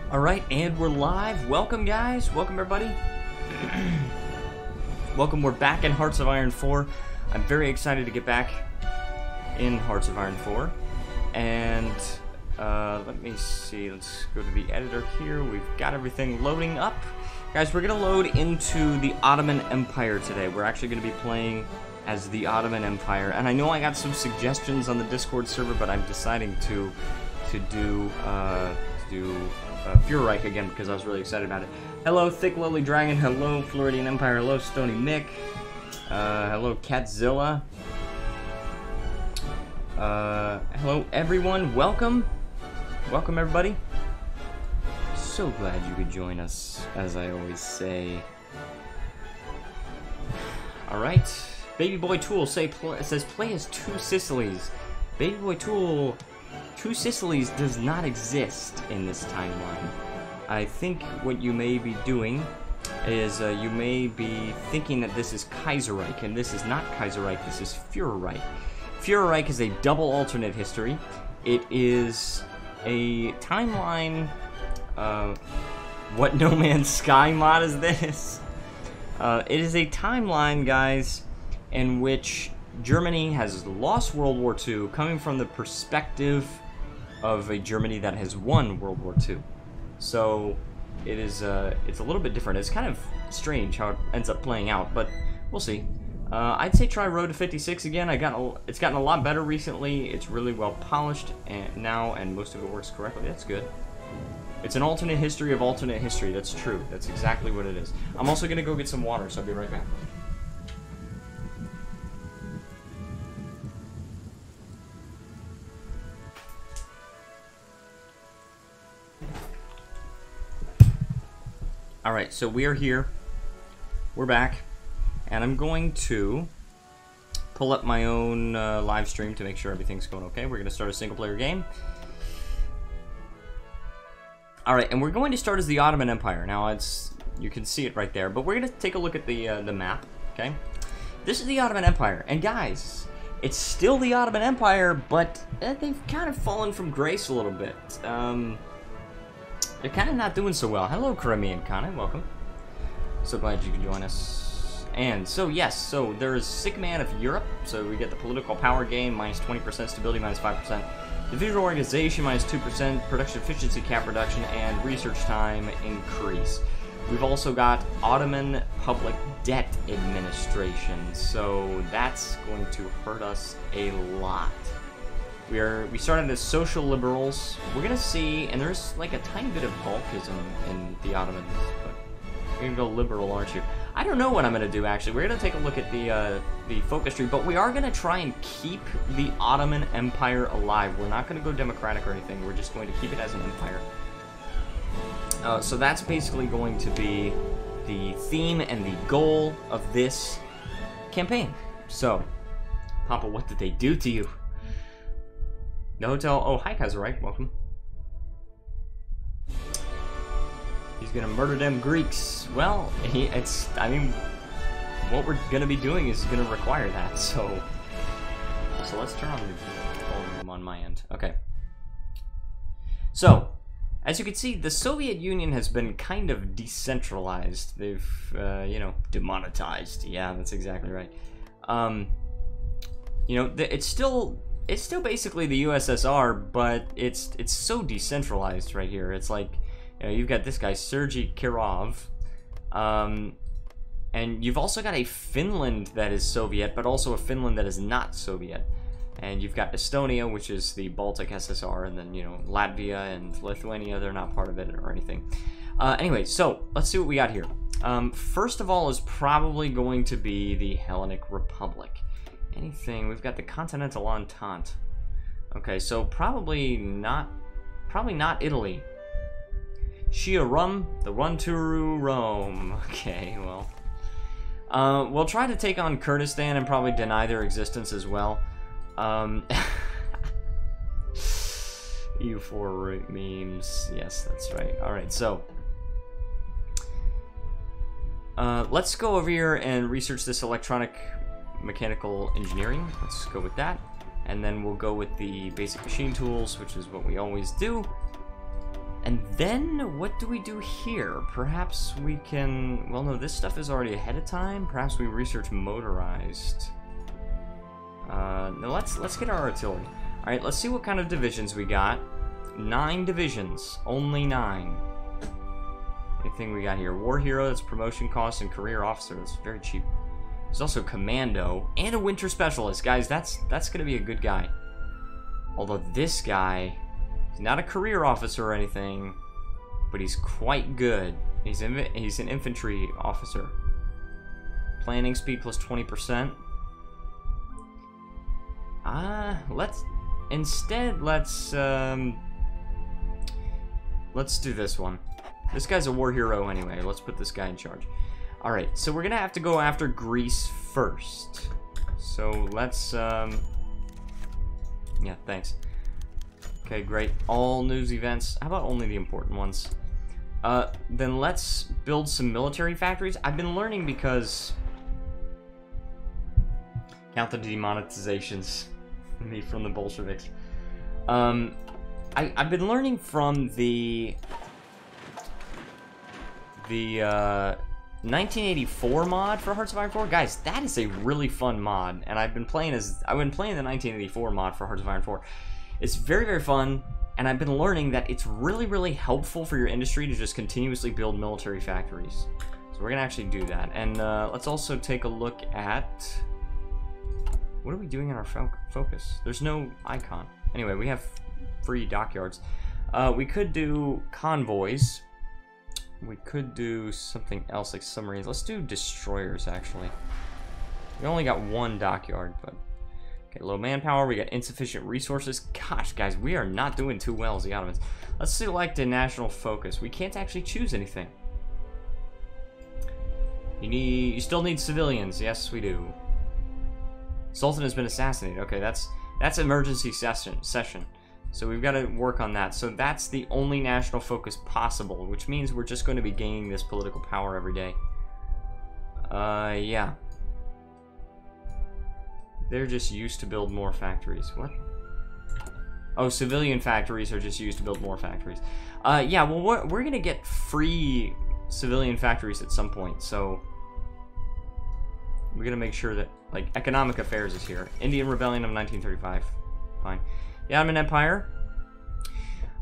Alright, and we're live. Welcome, guys. Welcome, everybody. Welcome, we're back in Hearts of Iron 4. I'm very excited to get back in Hearts of Iron 4. And, let me see. Let's go to the editor here. We've got everything loading up. Guys, we're going to load into the Ottoman Empire today. We're actually going to be playing as the Ottoman Empire. And I know I got some suggestions on the Discord server, but I'm deciding to do Fuhrerreich again because I was really excited about it. Hello, Thick Lily Dragon. Hello, Floridian Empire. Hello, Stony Mick. Hello, Catzilla. Hello, everyone. Welcome. Welcome, everybody. So glad you could join us, as I always say. Alright. Baby Boy Tool says play as Two Sicilies. Baby Boy Tool... Two Sicilies does not exist in this timeline. I think what you may be doing is you may be thinking that this is Kaiserreich, and this is not Kaiserreich, this is Fuhrerreich. Fuhrerreich is a double alternate history. It is a timeline... what No Man's Sky mod is this? It is a timeline, guys, in which Germany has lost World War II, coming from the perspective of a Germany that has won World War II. So it is it's a little bit different. It's kind of strange how it ends up playing out, but we'll see. I'd say try Road to 56 again. It's gotten a lot better recently. It's really well polished now, and most of it works correctly. That's good. It's an alternate history of alternate history. That's true. That's exactly what it is. I'm also gonna go get some water, so I'll be right back. Alright, so we are here. We're back. And I'm going to pull up my own live stream to make sure everything's going okay. We're going to start a single-player game. Alright, and we're going to start as the Ottoman Empire. Now, you can see it right there, but we're going to take a look at the map, okay? This is the Ottoman Empire, and guys, it's still the Ottoman Empire, but they've kind of fallen from grace a little bit. They're kind of not doing so well. Hello, Crimean Kana, welcome. So glad you could join us. And so, yes, so there is Sick Man of Europe. So we get the political power gain, minus 20%, stability, minus 5%. Divisional organization, minus 2%, production efficiency cap reduction, and research time increase. We've also got Ottoman Public Debt Administration. So that's going to hurt us a lot. We started as social liberals. We're gonna see, and there's like a tiny bit of Balkism in the Ottomans, but you're gonna go liberal, aren't you? I don't know what I'm gonna do actually. We're gonna take a look at the focus tree, but we are gonna try and keep the Ottoman Empire alive. We're not gonna go democratic or anything. We're just going to keep it as an empire. So that's basically going to be the theme and the goal of this campaign. So, Papa, what did they do to you? The hotel. Oh, hi, Kaiserreich. Welcome. He's gonna murder them Greeks. Well, I mean, what we're gonna be doing is gonna require that. So let's turn on the volume on my end. Okay. So, as you can see, the Soviet Union has been kind of decentralized. They've, you know, demonetized. Yeah, that's exactly right. You know, it's still basically the USSR, but it's so decentralized right here. It's like, you know, you've got this guy, Sergei Kirov, and you've also got a Finland that is Soviet, but also a Finland that is not Soviet. And you've got Estonia, which is the Baltic SSR, and then, you know, Latvia and Lithuania, they're not part of it or anything. Anyway, so let's see what we got here. First of all is probably going to be the Hellenic Republic. Anything, we've got the Continental Entente. Okay, so probably not Italy. Shia Rum, the run to Rome. Okay, well. We'll try to take on Kurdistan and probably deny their existence as well. U4 memes, yes, that's right. Alright, so. Let's go over here and research this electronic mechanical engineering. Let's go with that. And then we'll go with the basic machine tools, which is what we always do. And then, what do we do here? Perhaps we can... Well, no, this stuff is already ahead of time. Perhaps we research motorized. No, let's get our artillery. Alright, let's see what kind of divisions we got. 9 divisions. Only 9. Anything we got here? War hero, that's promotion cost, and career officer. That's very cheap. There's also commando and a winter specialist. Guys, that's going to be a good guy. Although this guy... He's not a career officer or anything, but he's quite good. He's an infantry officer. Planning speed plus 20%. Let's do this one. This guy's a war hero anyway. Let's put this guy in charge. All right, so we're gonna have to go after Greece first. So let's yeah, thanks. Okay, great. All news events. How about only the important ones? Then let's build some military factories. I've been learning because... Count the demonetizations. Me from the Bolsheviks. I've been learning from the 1984 mod for Hearts of Iron 4. Guys, that is a really fun mod. And I've been playing the 1984 mod for Hearts of Iron 4. It's very, very fun, and I've been learning that it's really, really helpful for your industry to just continuously build military factories. So we're going to actually do that. And let's also take a look at... What are we doing in our focus? There's no icon. Anyway, we have free dockyards. We could do convoys. We could do something else like submarines. Let's do destroyers, actually. We only got 1 dockyard, but... Okay, low manpower, we got insufficient resources. Gosh, guys, we are not doing too well as the Ottomans. Let's select a national focus. We can't actually choose anything. You still need civilians. Yes, we do. Sultan has been assassinated. Okay, that's emergency session. So we've got to work on that. So that's the only national focus possible, which means we're just going to be gaining this political power every day. Yeah. They're just used to build more factories. What? Oh, civilian factories are just used to build more factories. Yeah, well, we're going to get free civilian factories at some point, so... We're going to make sure that, like, economic affairs is here. Indian Rebellion of 1935. Fine. The Ottoman Empire.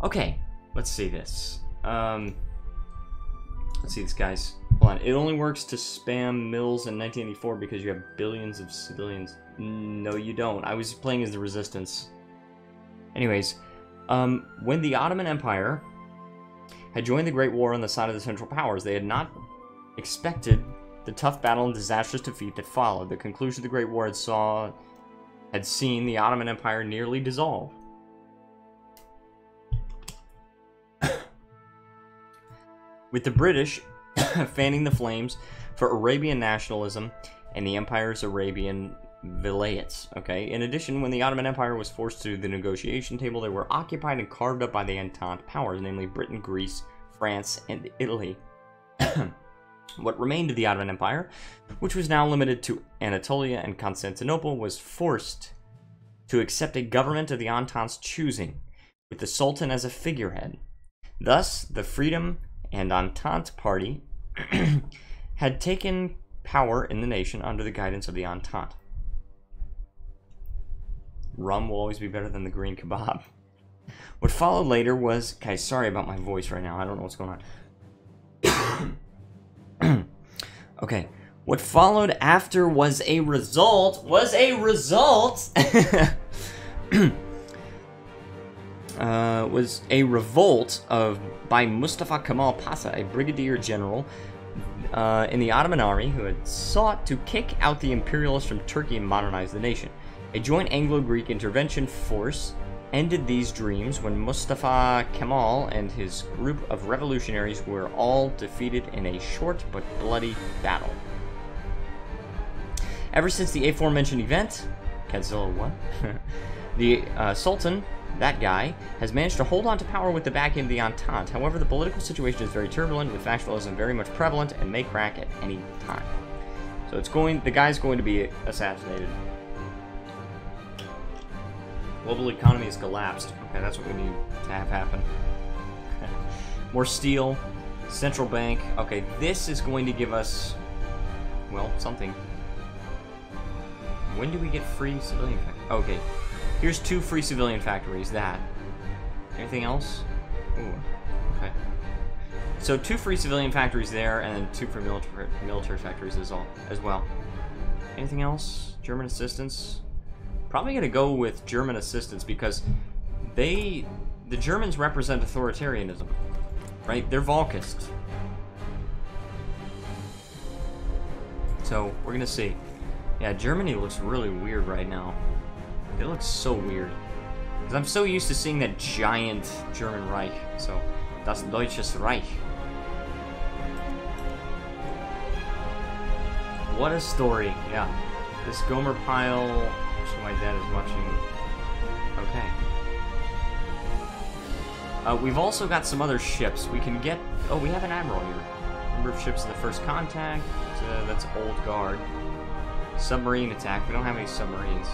Okay, let's see this. Let's see this, guys. Hold on. It only works to spam mills in 1984 because you have billions of civilians. No, you don't. I was playing as the Resistance. Anyways, when the Ottoman Empire had joined the Great War on the side of the Central Powers, they had not expected the tough battle and disastrous defeat that followed. The conclusion of the Great War had seen the Ottoman Empire nearly dissolve. With the British fanning the flames for Arabian nationalism and the empire's Arabian vilayets. Okay. In addition, when the Ottoman Empire was forced to the negotiation table, they were occupied and carved up by the Entente powers, namely Britain, Greece, France, and Italy. What remained of the Ottoman Empire, which was now limited to Anatolia and Constantinople, was forced to accept a government of the Entente's choosing, with the Sultan as a figurehead. Thus, the Freedom and Entente Party had taken power in the nation under the guidance of the Entente. Rum will always be better than the green kebab. What followed later was... Guys, sorry about my voice right now. I don't know what's going on. Okay. What followed after was a revolt by Mustafa Kemal Pasha, a brigadier general in the Ottoman army who had sought to kick out the imperialists from Turkey and modernize the nation. A joint Anglo-Greek intervention force ended these dreams when Mustafa Kemal and his group of revolutionaries were all defeated in a short but bloody battle. Ever since the aforementioned event, Godzilla what? The Sultan, that guy, has managed to hold on to power with the backing of the Entente. However, the political situation is very turbulent, with factionalism very much prevalent and may crack at any time. So the guy's going to be assassinated. Global economy has collapsed. Okay, that's what we need to have happen. More steel. Central bank. Okay, this is going to give us, well, something. When do we get free civilian factories? Okay, here's 2 free civilian factories. That. Anything else? Ooh, okay. So 2 free civilian factories there, and then 2 free military factories as well. Anything else? German assistance? Probably gonna go with German assistance because the Germans represent authoritarianism, right? They're Volkist. So we're gonna see. Yeah, Germany looks really weird right now. It looks so weird. Because I'm so used to seeing that giant German Reich. So, das Deutsches Reich. What a story, yeah. This Gomer pile, so my dad is watching. Okay. We've also got some other ships. We can get, oh, we have an admiral here. Number of ships in the first contact, that's Old Guard. Submarine attack, we don't have any submarines.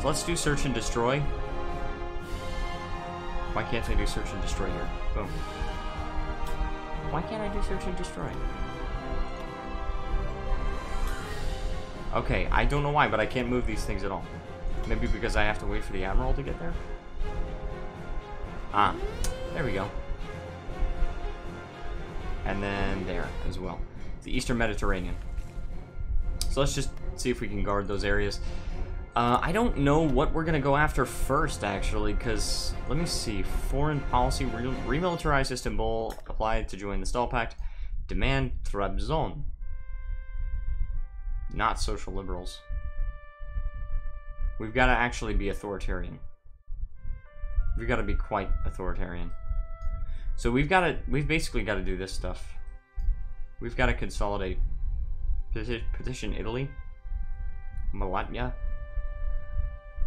So let's do search and destroy. Why can't I do search and destroy here? Boom. Why can't I do search and destroy? Okay, I don't know why, but I can't move these things at all. Maybe because I have to wait for the Admiral to get there? Ah, there we go. And then there as well. The Eastern Mediterranean. So let's just see if we can guard those areas. I don't know what we're going to go after first, actually, because, let me see. Foreign policy, remilitarize Istanbul, applied to join the Stall Pact. Demand Trabzon. Not social liberals. We've got to actually be authoritarian. We've got to be quite authoritarian. So we've basically got to do this stuff. We've got to consolidate. Petition Italy. Malatya.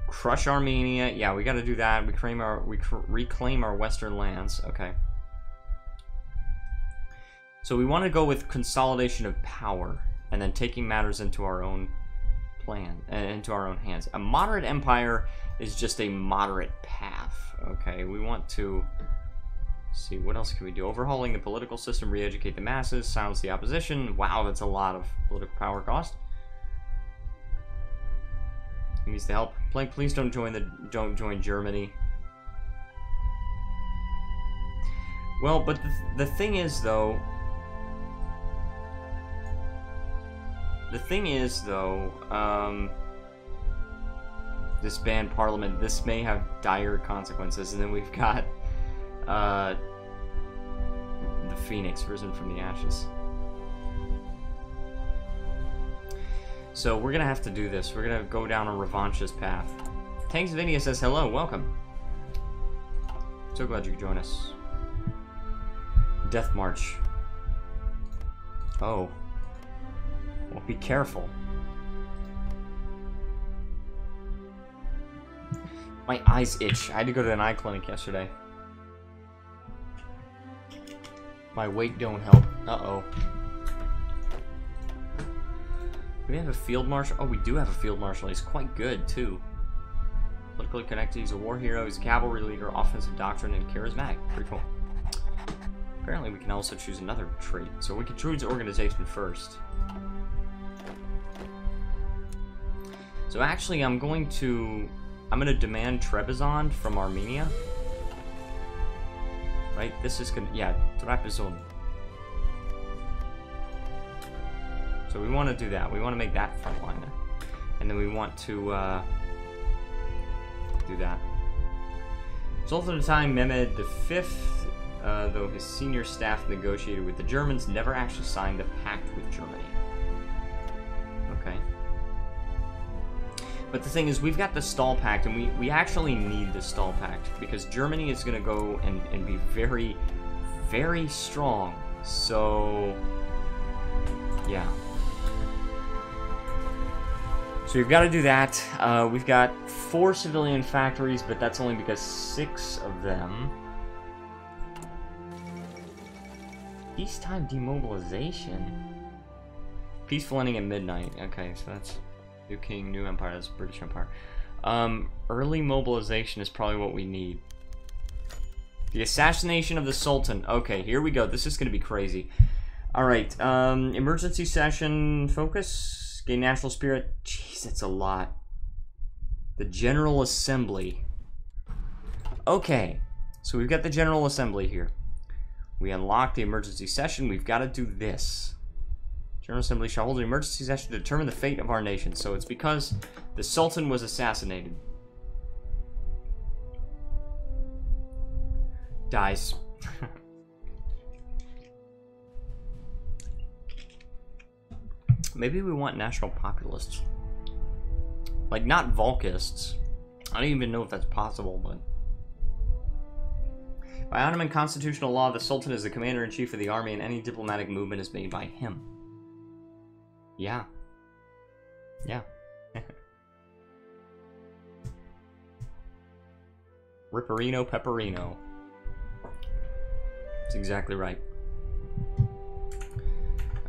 Crush Armenia. Yeah, we got to do that. Reclaim our western lands. Okay. So we want to go with consolidation of power. And then taking matters into our own plan, into our own hands. A moderate empire is just a moderate path. Okay, we want to see what else can we do. Overhauling the political system, re-educate the masses, silence the opposition. Wow, that's a lot of political power cost. He needs the help. Plank, please don't join Germany. Well, but the thing is though. Disband Parliament, this may have dire consequences, and then we've got, the Phoenix risen from the ashes. So we're gonna have to do this. We're gonna go down a revanchist path. Tanksvinia says hello, welcome. So glad you could join us. Death March. Oh. Well, be careful. My eyes itch. I had to go to an eye clinic yesterday. My weight don't help. Uh-oh. Do we have a field marshal? Oh, we do have a field marshal. He's quite good, too. Politically connected. He's a war hero. He's a cavalry leader, offensive doctrine, and charismatic. Pretty cool. Apparently, we can also choose another trait. So we can choose organization first. So actually, I'm gonna demand Trebizond from Armenia. Right? This is gonna, yeah, Trebizond. So we want to do that. We want to make that frontliner. And then we want to, do that. Sultan of the time, Mehmed V, though his senior staff negotiated with the Germans, never actually signed the pact with Germany. Okay. But the thing is, we've got the Stall Pact, and we actually need the Stall Pact, because Germany is going to go and be very, very strong. So, yeah. So we've got to do that. We've got 4 civilian factories, but that's only because 6 of them... Peacetime demobilization? Peaceful ending at midnight. Okay, so that's... New King, New Empire, that's British Empire. Early mobilization is probably what we need. The assassination of the Sultan. Okay, here we go. This is going to be crazy. Alright, emergency session. Focus. Gain national spirit. Jeez, that's a lot. The General Assembly. Okay, so we've got the General Assembly here. We unlock the emergency session. We've got to do this. General Assembly shall hold an emergency session to determine the fate of our nation. So it's because the Sultan was assassinated. Dies. Maybe we want national populists. Like, not Volkists. I don't even know if that's possible, but... By Ottoman constitutional law, the Sultan is the commander-in-chief of the army, and any diplomatic movement is made by him. Yeah. Yeah. Ripperino Pepperino. That's exactly right.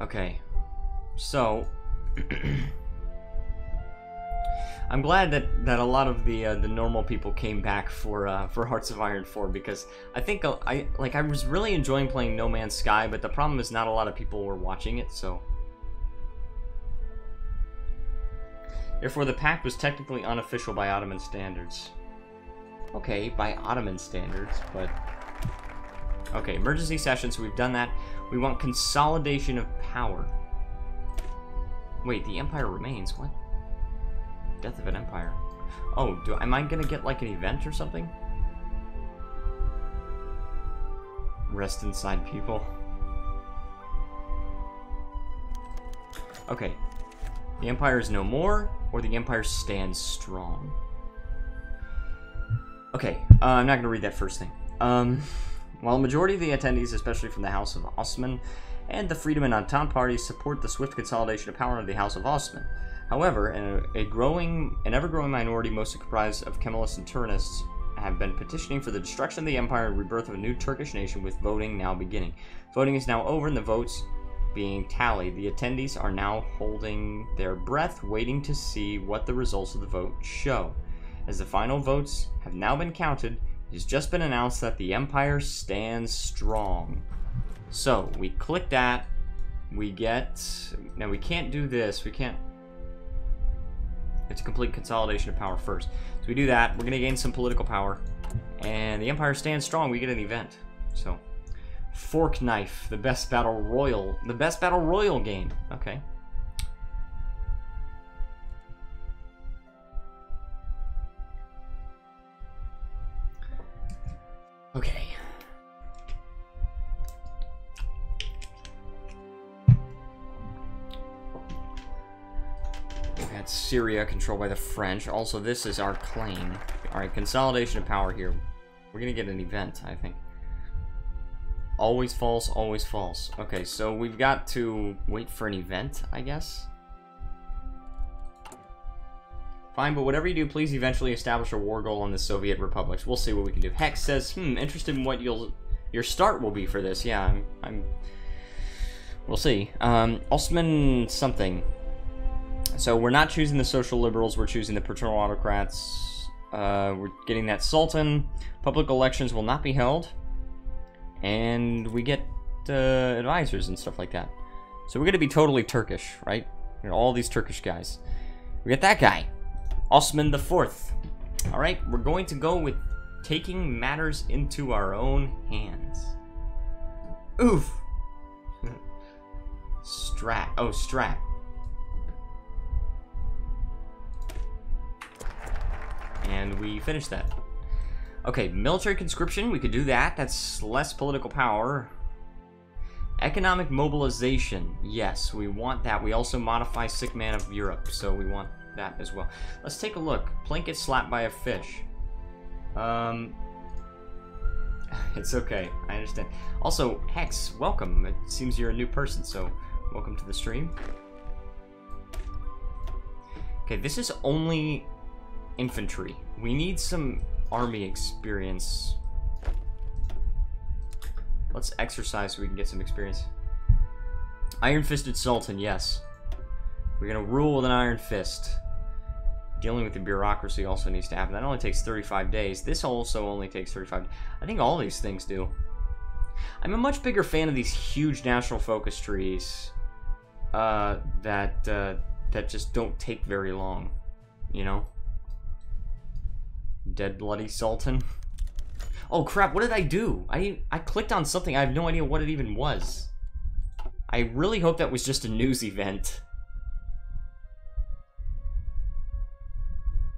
Okay. So... I'm glad that a lot of the normal people came back for Hearts of Iron 4, because I think I was really enjoying playing No Man's Sky, but the problem is not a lot of people were watching it, so... Therefore, the pact was technically unofficial by Ottoman standards. Okay, by Ottoman standards, but... Okay, emergency session, so we've done that. We want consolidation of power. Wait, the Empire remains, what? Death of an Empire. Oh, am I gonna get like an event or something? Rest inside people. Okay. The Empire is no more, or the Empire stands strong. Okay, I'm not gonna read that first thing. While a majority of the attendees, especially from the House of Ottoman and the Freedom and Entente parties, support the swift consolidation of power of the House of Ottoman. However, an ever-growing minority, mostly comprised of Kemalists and Turanists, have been petitioning for the destruction of the empire and rebirth of a new Turkish nation, with voting now beginning. Voting is now over and the votes being tallied. The attendees are now holding their breath, waiting to see what the results of the vote show. As the final votes have now been counted, it has just been announced that the empire stands strong. So, we click that, we get... Now, we can't do this, we can't... It's a complete consolidation of power first. So we do that, we're gonna gain some political power, and the empire stands strong, we get an event. So, Fork Knife, the best battle royal game. Okay. Okay. That's Syria, controlled by the French. Also, this is our claim. Alright, consolidation of power here. We're gonna get an event, I think. Always false, always false. Okay, so we've got to wait for an event, I guess? Fine, but whatever you do, please eventually establish a war goal on the Soviet republics. We'll see what we can do. Hex says, interested in what your start will be for this. Yeah, we'll see. Osman something. So we're not choosing the social liberals, we're choosing the paternal autocrats. We're getting that sultan. Public elections will not be held. And we get advisors and stuff like that. So we're going to be totally Turkish, right? You know, all these Turkish guys. We get that guy. Osman IV. Alright, we're going to go with taking matters into our own hands. Oof. Strat. Oh, strat. And we finished that. Okay, military conscription, we could do that. That's less political power. Economic mobilization. Yes, we want that. We also modify Sick Man of Europe, so we want that as well. Let's take a look. Plank gets slapped by a fish. It's okay. I understand. Also, Hex, welcome. It seems you're a new person, so welcome to the stream. Okay, this is only infantry. We need some army experience. Let's exercise so we can get some experience. Iron-fisted Sultan, yes. We're gonna rule with an iron fist. Dealing with the bureaucracy also needs to happen. That only takes 35 days. This also only takes 35. I think all these things do. I'm a much bigger fan of these huge national focus trees that just don't take very long, you know? Dead Bloody Sultan. Oh crap, what did I do? I clicked on something. I have no idea what it even was. I really hope that was just a news event.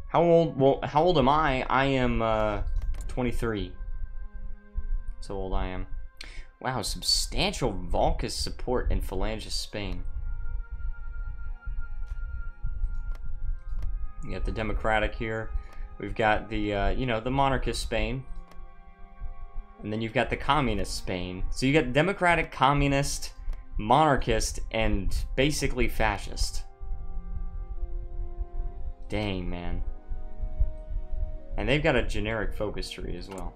How old? Well, how old am I? I am 23. That's how old I am. Wow, substantial Volcus support in Phalangist Spain. You got the Democratic here. We've got the, you know, the monarchist Spain. And then you've got the communist Spain. So you got Democratic, communist, monarchist, and basically fascist. Dang, man. And they've got a generic focus tree as well.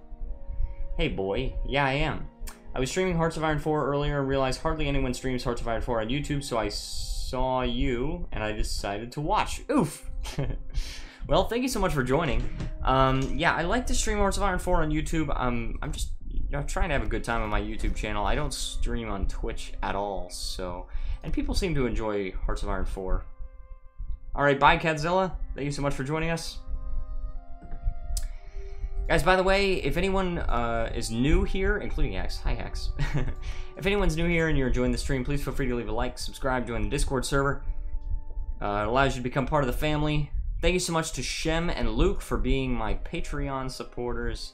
Hey, boy. Yeah, I am. I was streaming Hearts of Iron 4 earlier and realized hardly anyone streams Hearts of Iron 4 on YouTube, so I saw you and I decided to watch. Oof! Well, thank you so much for joining. Yeah, I like to stream Hearts of Iron 4 on YouTube. I'm just, you know, trying to have a good time on my YouTube channel. I don't stream on Twitch at all, so... And people seem to enjoy Hearts of Iron 4. Alright, bye, Catzilla. Thank you so much for joining us. Guys, by the way, if anyone is new here, including X, hi X. If anyone's new here and you're enjoying the stream, please feel free to leave a like, subscribe, join the Discord server. It allows you to become part of the family. Thank you so much to Shem and Luke for being my Patreon supporters.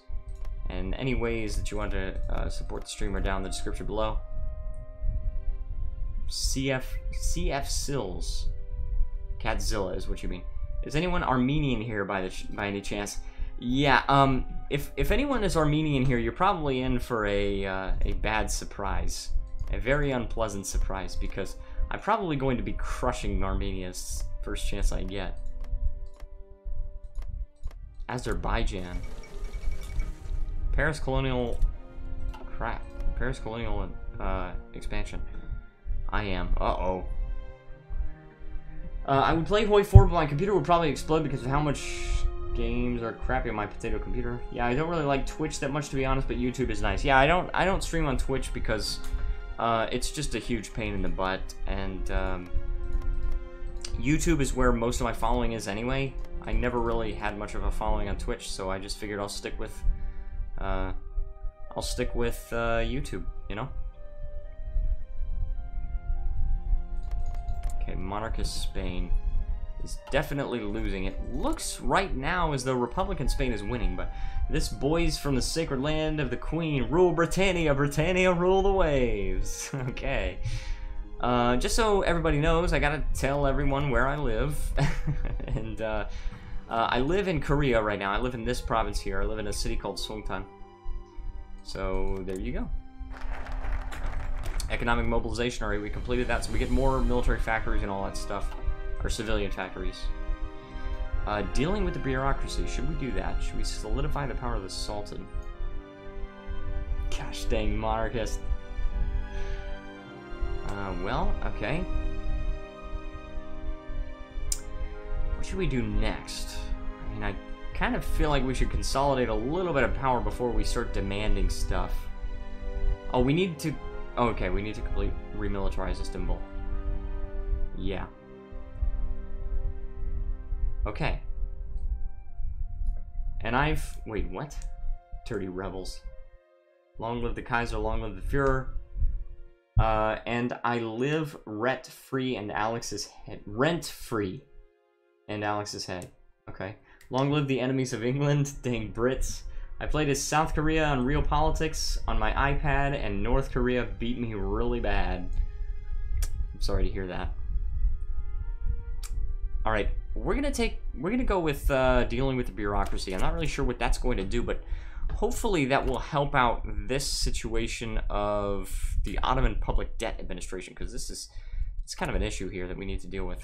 And any ways that you want to support the stream are down in the description below. CF Sills. Catzilla is what you mean. Is anyone Armenian here by any chance? Yeah, if anyone is Armenian here, you're probably in for a bad surprise. A very unpleasant surprise, because I'm probably going to be crushing Armenia's first chance I get. Azerbaijan. Paris colonial... Crap. Paris colonial expansion. I am. Uh-oh. I would play HoI4, but my computer would probably explode because of how much... games are crappy on my potato computer. Yeah, I don't really like Twitch that much, to be honest, but YouTube is nice. Yeah, I don't stream on Twitch because it's just a huge pain in the butt, and YouTube is where most of my following is anyway. I never really had much of a following on Twitch, so I just figured I'll stick with YouTube, you know? Okay, monarchist Spain is definitely losing. It looks right now as though Republican Spain is winning, but this boys from the sacred land of the Queen rule Britannia, Britannia rule the waves. Okay. Just so everybody knows, I gotta tell everyone where I live. And I live in Korea right now. I live in this province here. I live in a city called Songtan. So there you go. Economic mobilization, already we completed that, so we get more military factories and all that stuff. Or civilian factories. Dealing with the bureaucracy. Should we do that? Should we solidify the power of the Sultan? Gosh dang monarchist. Well, okay. What should we do next? I mean, I kind of feel like we should consolidate a little bit of power before we start demanding stuff. Oh, we need to... Oh, okay, we need to remilitarize Istanbul. Yeah. Okay. And wait, what? Dirty rebels. Long live the Kaiser, long live the Fuhrer. And I live rent-free and Alex's head. Rent-free and Alex's head. Okay. Long live the enemies of England. Dang Brits. I played as South Korea on Real Politics on my iPad, and North Korea beat me really bad. I'm sorry to hear that. Alright. We're gonna go with dealing with the bureaucracy. I'm not really sure what that's going to do, but hopefully that will help out this situation of the Ottoman Public Debt Administration, because it's kind of an issue here that we need to deal with.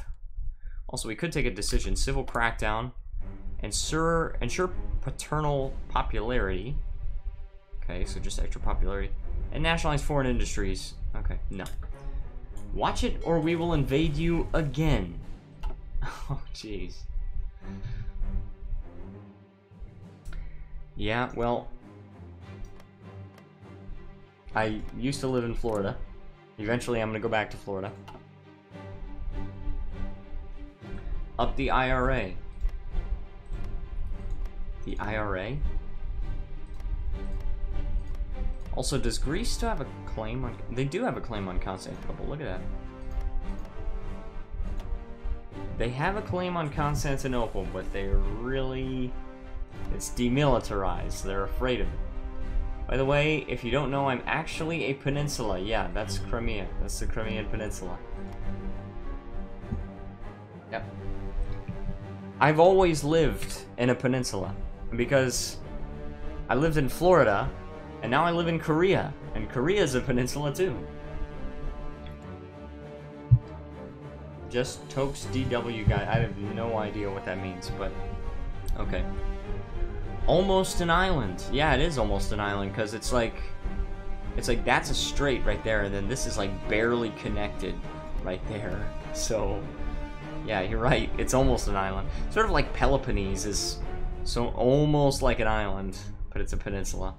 Also, we could take a decision: civil crackdown, ensure paternal popularity. Okay, so just extra popularity, and nationalize foreign industries. Okay, no. Watch it, or we will invade you again. Oh, jeez. Yeah, well, I used to live in Florida. Eventually, I'm gonna go back to Florida. Up the IRA. The IRA? Also, does Greece still have a claim on... They do have a claim on Constantinople. Look at that. They have a claim on Constantinople, but they're really... It's demilitarized. They're afraid of it. By the way, if you don't know, I'm actually a peninsula. Yeah, that's Crimea. That's the Crimean Peninsula. Yep. I've always lived in a peninsula because I lived in Florida, and now I live in Korea, and Korea is a peninsula too. Just Tokes DW guy. I have no idea what that means, but okay. Almost an island. Yeah, it is almost an island because it's like that's a strait right there, and then this is like barely connected right there. So yeah, you're right. It's almost an island. Sort of like Peloponnese is so almost like an island, but it's a peninsula.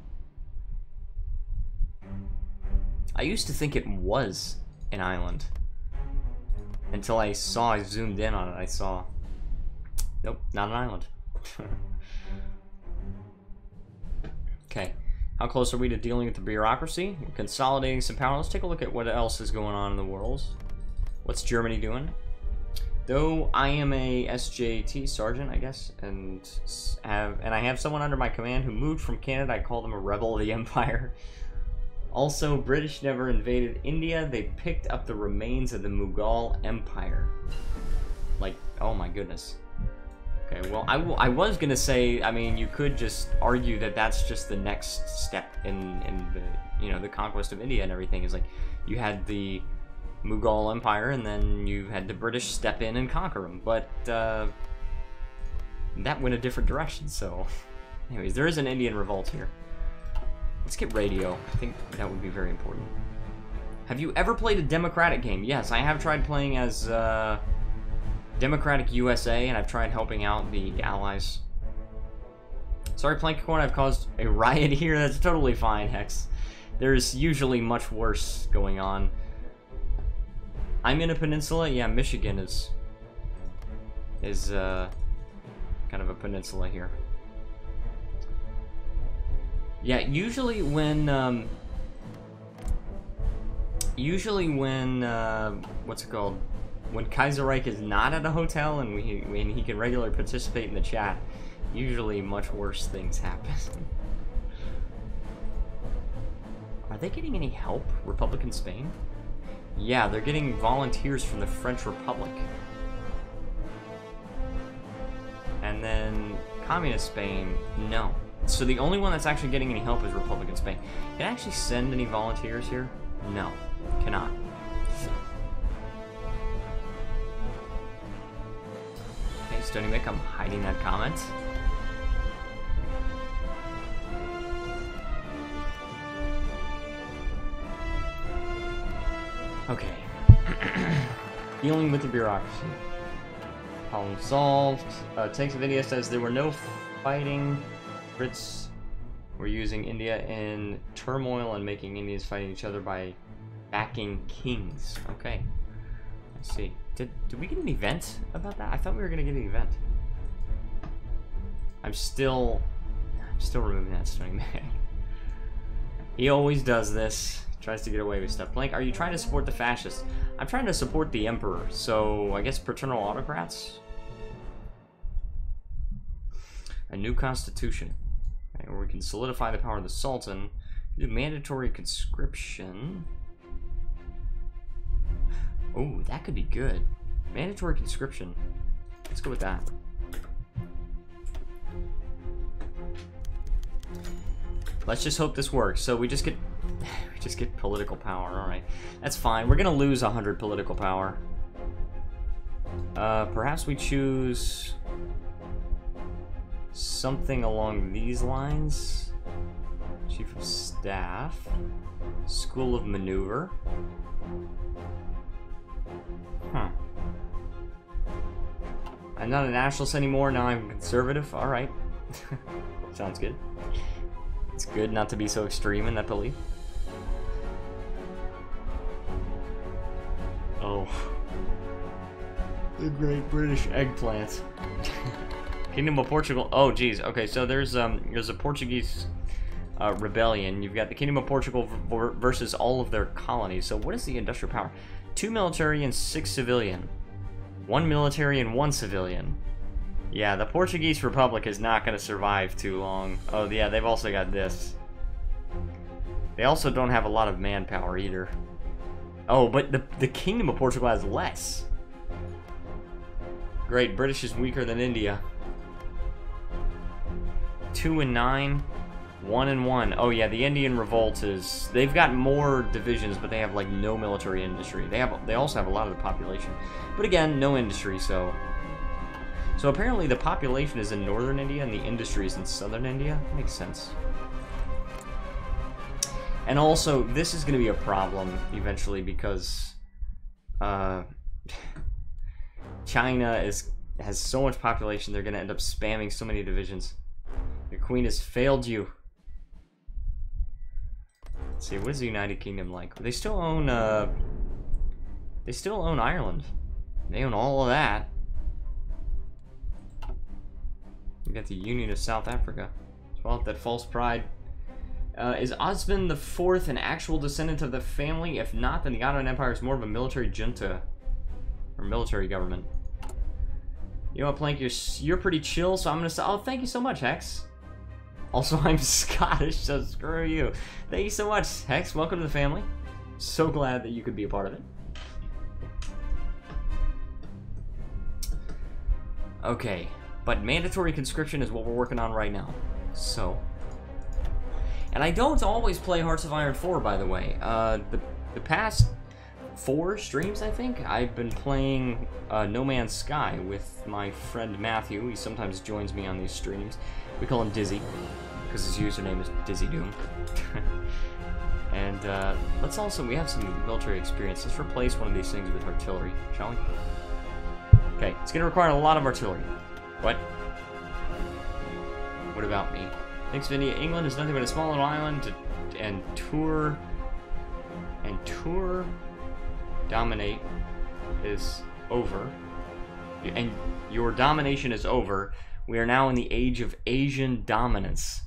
I used to think it was an island until I zoomed in on it. I saw, nope, not an island. Okay, how close are we to dealing with the bureaucracy? Consolidating some power. Let's take a look at what else is going on in the world. What's Germany doing? Though I am a SJT sergeant, I guess, and I have someone under my command who moved from Canada. I call them a rebel of the Empire. Also, British never invaded India. They picked up the remains of the Mughal Empire. Like, oh my goodness. Okay, well, I was gonna say, I mean, you could just argue that that's just the next step in the, you know, the conquest of India and everything. Is like, you had the Mughal Empire, and then you had the British step in and conquer them. But that went a different direction. So, anyways, there is an Indian revolt here. Let's get radio. I think that would be very important. Have you ever played a democratic game? Yes, I have tried playing as Democratic USA, and I've tried helping out the allies. Sorry, Plankicorn, I've caused a riot here. That's totally fine, Hex. There's usually much worse going on. I'm in a peninsula. Yeah, Michigan is kind of a peninsula here. Yeah, usually when what's it called? When Kaiserreich is not at a hotel and when he can regularly participate in the chat, usually much worse things happen. Are they getting any help, Republican Spain? Yeah, they're getting volunteers from the French Republic. And then Communist Spain, no. So the only one that's actually getting any help is Republican Spain. Can I actually send any volunteers here? No, cannot. Okay, Stony Mick, I'm hiding that comment. Okay. Dealing with the bureaucracy. Problem solved. Tanks of India says there were no fighting. Brits were using India in turmoil and making Indians fighting each other by backing kings. Okay. Let's see. Did we get an event about that? I thought we were gonna get an event. I'm still removing that Stony Man. He always does this. Tries to get away with stuff. Plank, are you trying to support the fascists? I'm trying to support the emperor, so I guess paternal autocrats? A new constitution. Okay, where we can solidify the power of the Sultan. Do mandatory conscription. Oh, that could be good. Mandatory conscription. Let's go with that. Let's just hope this works. So we just get political power. All right, that's fine. We're gonna lose 100 political power. Perhaps we choose something along these lines. Chief of Staff, School of Maneuver. Huh. I'm not a nationalist anymore, now I'm conservative. Alright. Sounds good. It's good not to be so extreme in that belief. Oh. The Great British Eggplant. Kingdom of Portugal. Oh, geez. Okay, so there's a Portuguese rebellion. You've got the Kingdom of Portugal versus all of their colonies. So what is the industrial power? 2 military and 6 civilian. 1 military and 1 civilian. Yeah, the Portuguese Republic is not going to survive too long. Oh, yeah, they've also got this. They also don't have a lot of manpower either. Oh, but the Kingdom of Portugal has less. Great, British is weaker than India. 2 and 9, 1 and 1. Oh yeah, the Indian revolt is... They've got more divisions, but they have like no military industry. They also have a lot of the population, but again, no industry. So apparently the population is in northern India and the industry is in southern India. Makes sense. And also, this is going to be a problem eventually because China has so much population, they're going to end up spamming so many divisions. Your queen has failed you. Let's see, what is the United Kingdom like? They still own Ireland. They own all of that. We got the Union of South Africa. Well, that false pride. Is Osman IV an actual descendant of the family? If not, then the Ottoman Empire is more of a military junta. Or military government. You know what, Plank, you're pretty chill, so I'm gonna say, oh, thank you so much, Hex. Also, I'm Scottish, so screw you. Thank you so much, Hex. Welcome to the family. So glad that you could be a part of it. Okay, but mandatory conscription is what we're working on right now. So, and I don't always play Hearts of Iron 4, by the way. The past 4 streams, I think, I've been playing No Man's Sky with my friend Matthew. He sometimes joins me on these streams. We call him Dizzy, because his username is Dizzy Doom. And we have some military experience. Let's replace one of these things with artillery, shall we? Okay, it's going to require a lot of artillery. What? What about me? Thanks, Vinny. England is nothing but a small little island and tour dominate is over. And your domination is over. We are now in the age of Asian dominance.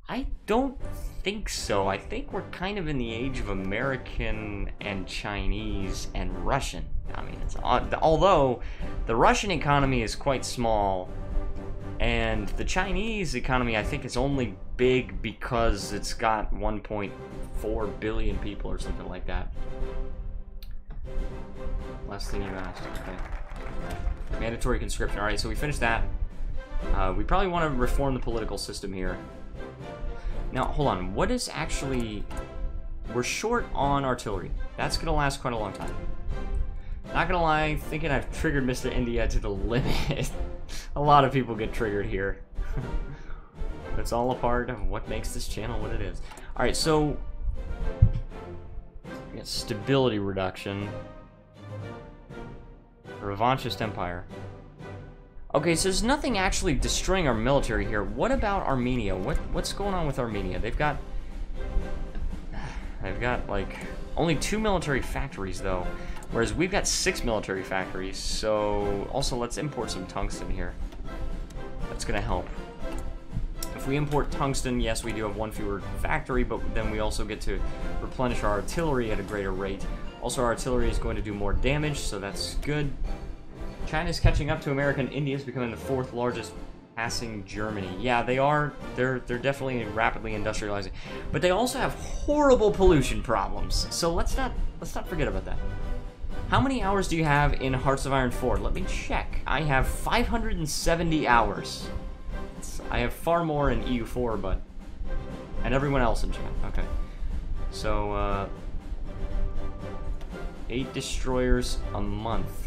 I don't think so. I think we're kind of in the age of American and Chinese and Russian dominance. Although the Russian economy is quite small, and the Chinese economy, I think, is only big because it's got 1.4 billion people or something like that. Last thing you asked. Okay. Mandatory conscription. Alright, so we finished that. We probably want to reform the political system here. Now, hold on. What is actually... We're short on artillery. That's going to last quite a long time. Not going to lie, thinking I've triggered Mr. India to the limit. A lot of people get triggered here. It's all a part of what makes this channel what it is. Alright, so... We got stability reduction. Revanchist Empire. Okay, so there's nothing actually destroying our military here. What about Armenia? What's going on with Armenia? They've got like only 2 military factories though, whereas we've got 6 military factories. So also let's import some tungsten here. That's gonna help. If we import tungsten, yes, we do have 1 fewer factory, but then we also get to replenish our artillery at a greater rate. Also, our artillery is going to do more damage, so that's good. China's catching up to America, and India is becoming the 4th largest, passing Germany. Yeah, they are. They're definitely rapidly industrializing, but they also have horrible pollution problems. So let's not forget about that. How many hours do you have in Hearts of Iron 4? Let me check. I have 570 hours. I have far more in EU4, but and everyone else in chat. Okay, so 8 destroyers a month.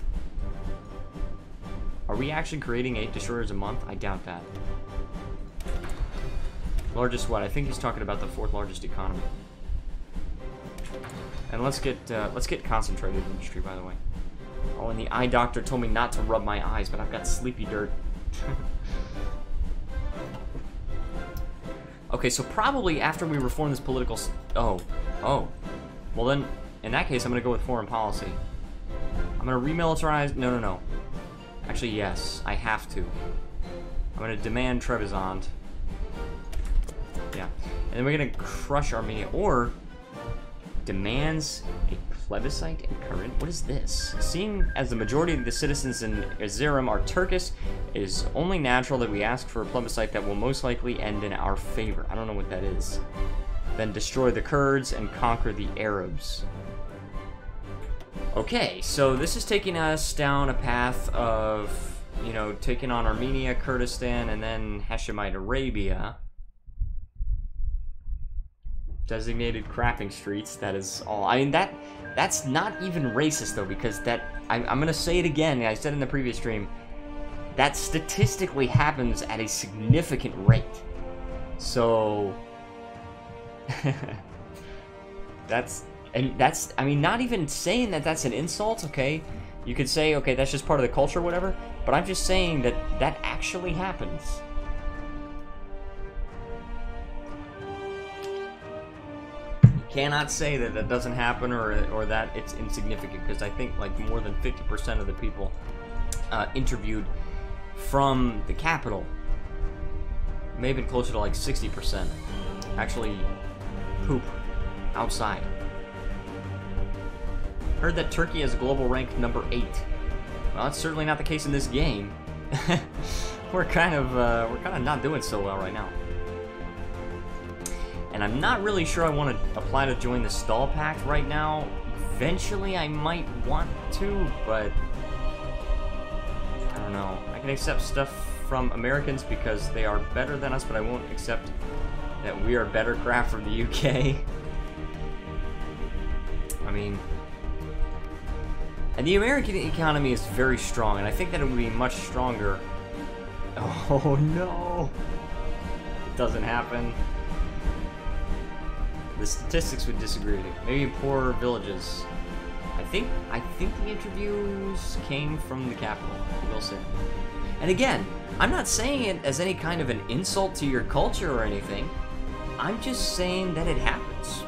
Are we actually creating 8 destroyers a month? I doubt that. Largest what? I think he's talking about the 4th largest economy. And let's get concentrated industry, by the way. Oh, and the eye doctor told me not to rub my eyes, but I've got sleepy dirt. Okay, so probably after we reform this political... Oh. Well then, in that case, I'm going to go with foreign policy. I'm going to remilitarize... No. Actually, yes. I have to. I'm going to demand Trebizond. Yeah. And then we're going to crush Armenia. Or... demands a plebiscite in Corinth. What is this? Seeing as the majority of the citizens in Erzurum are Turkish, it is only natural that we ask for a plebiscite that will most likely end in our favor. I don't know what that is. Then destroy the Kurds and conquer the Arabs. Okay, so this is taking us down a path of, you know, taking on Armenia, Kurdistan, and then Hashemite Arabia. Designated crapping streets, that is all. I mean, that's not even racist, though, because I'm gonna say it again, I said in the previous stream, that statistically happens at a significant rate. So... I mean, not even saying that that's an insult, okay? You could say, okay, that's just part of the culture or whatever, but I'm just saying that that actually happens. Cannot say that that doesn't happen or that it's insignificant, because I think like more than 50% of the people interviewed from the capital, may have been closer to like 60%, actually poop outside. Heard that Turkey has a global rank number 8. Well, that's certainly not the case in this game. we're kind of not doing so well right now. And I'm not really sure I want to apply to join the Stall Pact right now. Eventually I might want to, but I don't know. I can accept stuff from Americans because they are better than us, but I won't accept that we are better craft from the UK. I mean, and the American economy is very strong, and I think that it would be much stronger. Oh no! It doesn't happen. The statistics would disagree. Maybe in poorer villages. I think the interviews came from the capital. We'll see. And again, I'm not saying it as any kind of an insult to your culture or anything. I'm just saying that it happens.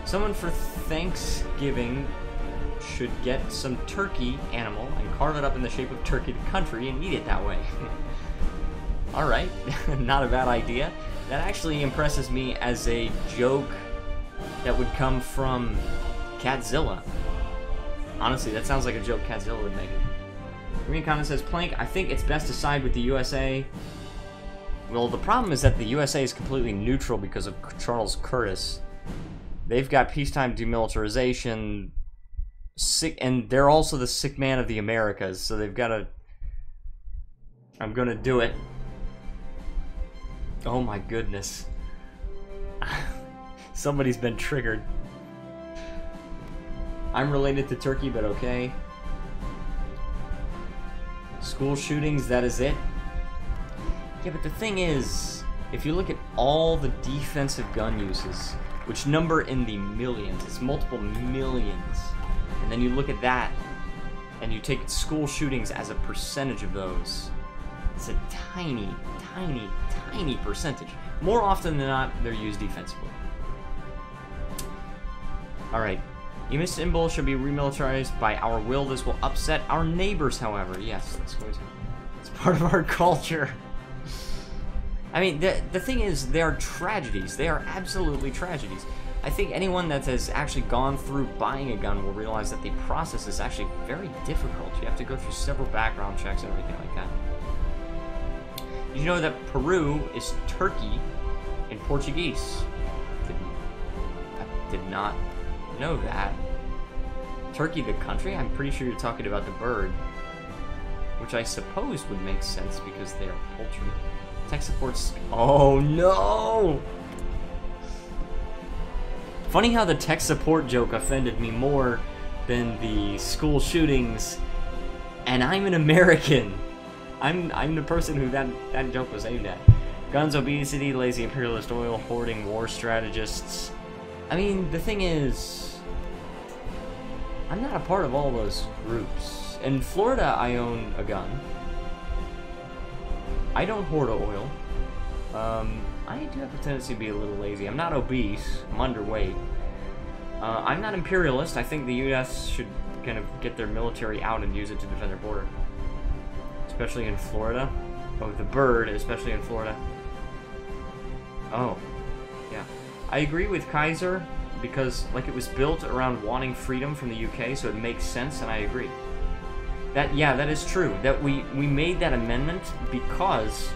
Someone for Thanksgiving should get some turkey animal and carve it up in the shape of Turkey the country and eat it that way. Alright, not a bad idea. That actually impresses me as a joke that would come from Catzilla. Honestly, that sounds like a joke Catzilla would make. Green Condon says, Plank, I think it's best to side with the USA. Well, the problem is that the USA is completely neutral because of Charles Curtis. They've got peacetime demilitarization, and they're also the sick man of the Americas, so they've got to... I'm gonna do it. Oh my goodness. Somebody's been triggered. I'm related to Turkey, but okay. School shootings, that is it? Yeah, but the thing is, if you look at all the defensive gun uses, which number in the millions, it's multiple millions, and then you look at that, and you take school shootings as a percentage of those, it's a tiny, tiny, tiny percentage. More often than not, they're used defensively. Alright. Ema symbol should be remilitarized by our will. This will upset our neighbors, however. Yes, it's part of our culture. I mean, the thing is, they are tragedies. They are absolutely tragedies. I think anyone that has actually gone through buying a gun will realize that the process is actually very difficult. You have to go through several background checks and everything like that. Did you know that Peru is Turkey in Portuguese? I did not know that. Turkey the country? I'm pretty sure you're talking about the bird. Which I suppose would make sense because they are poultry. Tech supports... Oh no! Funny how the tech support joke offended me more than the school shootings, and I'm an American. I'm the person who that joke was aimed at. Guns, obesity, lazy imperialist oil, hoarding, war strategists. I mean, the thing is, I'm not a part of all those groups. In Florida, I own a gun. I don't hoard oil. I do have a tendency to be a little lazy. I'm not obese. I'm underweight. I'm not imperialist. I think the U.S. should kind of get their military out and use it to defend their border. Especially in Florida. Oh, the bird, especially in Florida. Oh, yeah. I agree with Kaiser because, like, it was built around wanting freedom from the UK, so it makes sense, and I agree. Yeah, that is true. That we made that amendment because,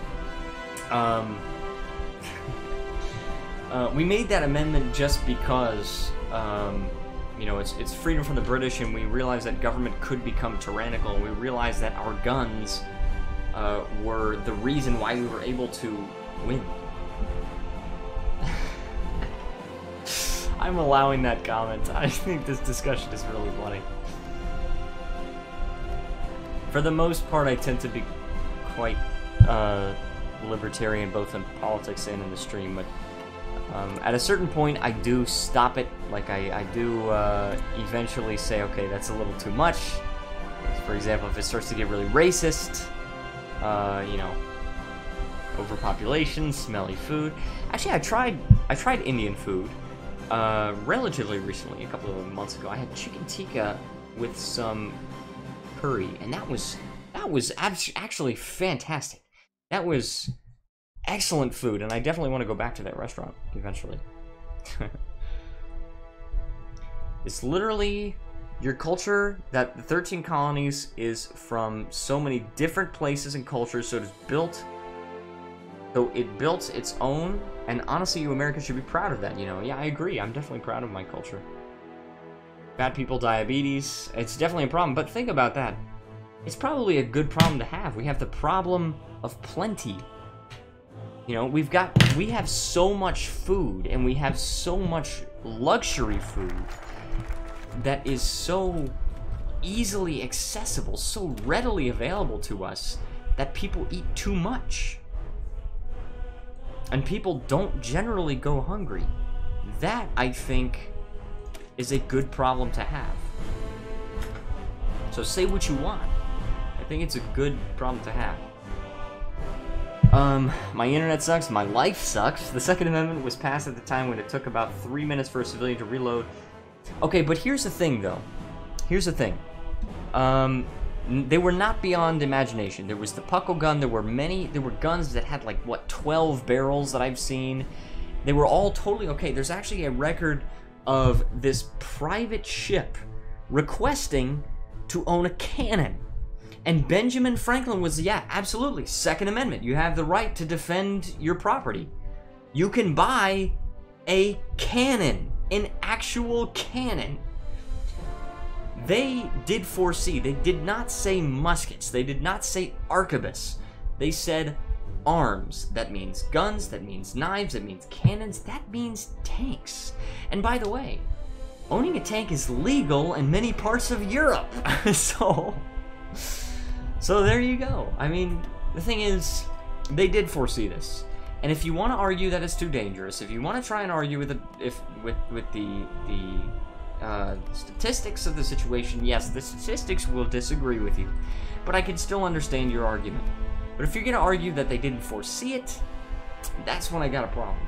we made that amendment just because, you know, it's freedom from the British, and we realized that government could become tyrannical, and we realized that our guns were the reason why we were able to win. I'm allowing that comment. I think this discussion is really funny. For the most part, I tend to be quite libertarian, both in politics and in the stream, but at a certain point, I do stop it. Like, I do eventually say, okay, that's a little too much. For example, if it starts to get really racist, you know, overpopulation, smelly food. Actually, I tried Indian food relatively recently, a couple of months ago. I had chicken tikka with some curry, and that was actually fantastic. That was excellent food, and I definitely want to go back to that restaurant eventually. It's literally your culture, that the 13 colonies is from so many different places and cultures, so it built its own, and honestly, you Americans should be proud of that, you know? Yeah, I agree. I'm definitely proud of my culture. Fat people, diabetes, it's definitely a problem, but think about that. It's probably a good problem to have. We have the problem of plenty. You know, we have so much food, and we have so much luxury food that is so easily accessible, so readily available to us, that people eat too much. And people don't generally go hungry. That, I think, is a good problem to have. So say what you want. I think it's a good problem to have. My internet sucks, my life sucks. The Second Amendment was passed at the time when it took about 3 minutes for a civilian to reload. Okay, but here's the thing, though. Here's the thing. They were not beyond imagination. There was the puckle gun. There were guns that had, like, what, 12 barrels that I've seen. They were all totally okay. There's actually a record of this private ship requesting to own a cannon. And Benjamin Franklin was, yeah, absolutely, Second Amendment. You have the right to defend your property. You can buy a cannon, an actual cannon. They did foresee, they did not say muskets, they did not say arquebus. They said arms. That means guns, that means knives, that means cannons, that means tanks. And by the way, owning a tank is legal in many parts of Europe. So there you go. I mean, the thing is, they did foresee this. And if you want to argue that it's too dangerous, if you want to try and argue with the statistics of the situation, yes, the statistics will disagree with you, but I can still understand your argument. But if you're going to argue that they didn't foresee it, that's when I got a problem.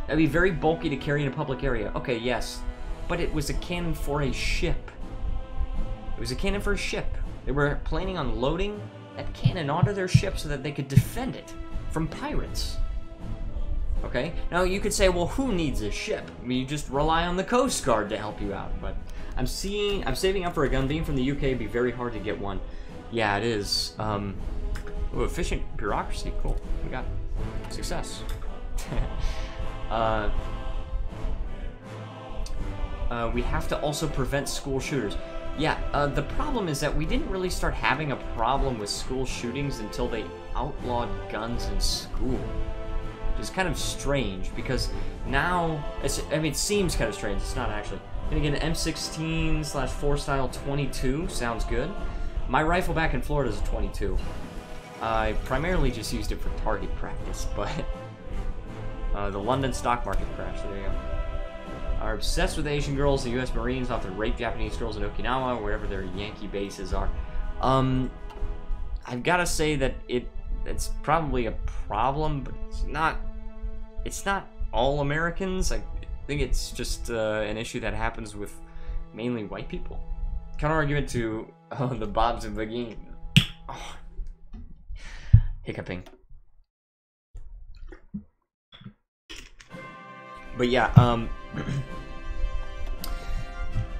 That'd be very bulky to carry in a public area. Okay, yes, but it was a cannon for a ship. It was a cannon for a ship. They were planning on loading that cannon onto their ship so that they could defend it from pirates. Okay? Now, you could say, well, who needs a ship? I mean, you just rely on the Coast Guard to help you out. But I'm saving up for a gun. Being from the UK, it'd be very hard to get one. Yeah, it is. Ooh, efficient bureaucracy. Cool. We got success. We have to also prevent school shooters. Yeah, the problem is that we didn't really start having a problem with school shootings until they outlawed guns in school. Which is kind of strange, because now, it seems kind of strange, it's not actually. Then again, M16/4 style 22 sounds good. My rifle back in Florida is a 22. I primarily just used it for target practice, but the London stock market crash, there you go. are obsessed with Asian girls. The U.S. Marines often rape Japanese girls in Okinawa, wherever their Yankee bases are. I've got to say that it's probably a problem, but it's not all Americans. I think it's just an issue that happens with mainly white people. Counter argument to the Bobs and Begin. Oh. Hiccuping. But yeah,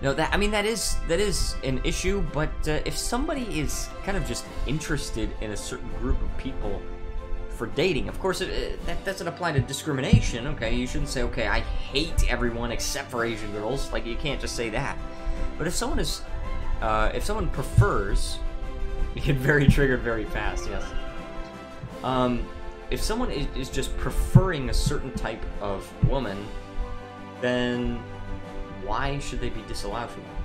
no, that, I mean, that is an issue, but if somebody is kind of just interested in a certain group of people for dating, of course, that doesn't apply to discrimination, okay? You shouldn't say, okay, I hate everyone except for Asian girls. Like, you can't just say that. But if someone is, if someone prefers, you get very triggered very fast, yes. If someone is just preferring a certain type of woman, then why should they be disallowed from that?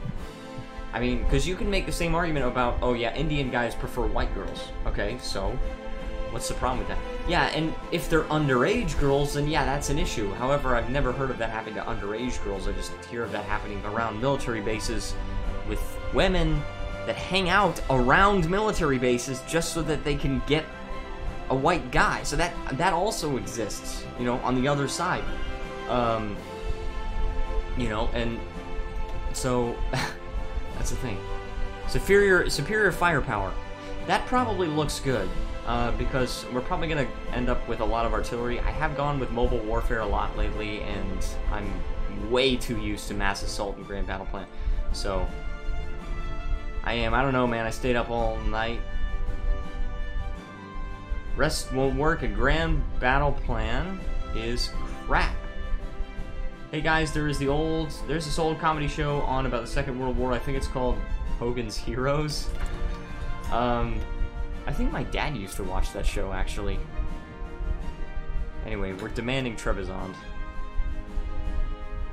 I mean, because you can make the same argument about, oh yeah, Indian guys prefer white girls. Okay, so what's the problem with that? Yeah, and if they're underage girls, then yeah, that's an issue. However, I've never heard of that happening to underage girls. I just hear of that happening around military bases with women that hang out around military bases just so that they can get a white guy. So that also exists, you know, on the other side. You know, and so that's the thing. Superior firepower. That probably looks good, because we're probably gonna end up with a lot of artillery. I have gone with mobile warfare a lot lately, and I'm way too used to mass assault and grand battle plan. So I don't know, man. I stayed up all night. Rest won't work. A grand battle plan is crap. Hey guys, there's this old comedy show on about the Second World War. I think it's called Hogan's Heroes. I think my dad used to watch that show, actually. Anyway, we're demanding Trebizond.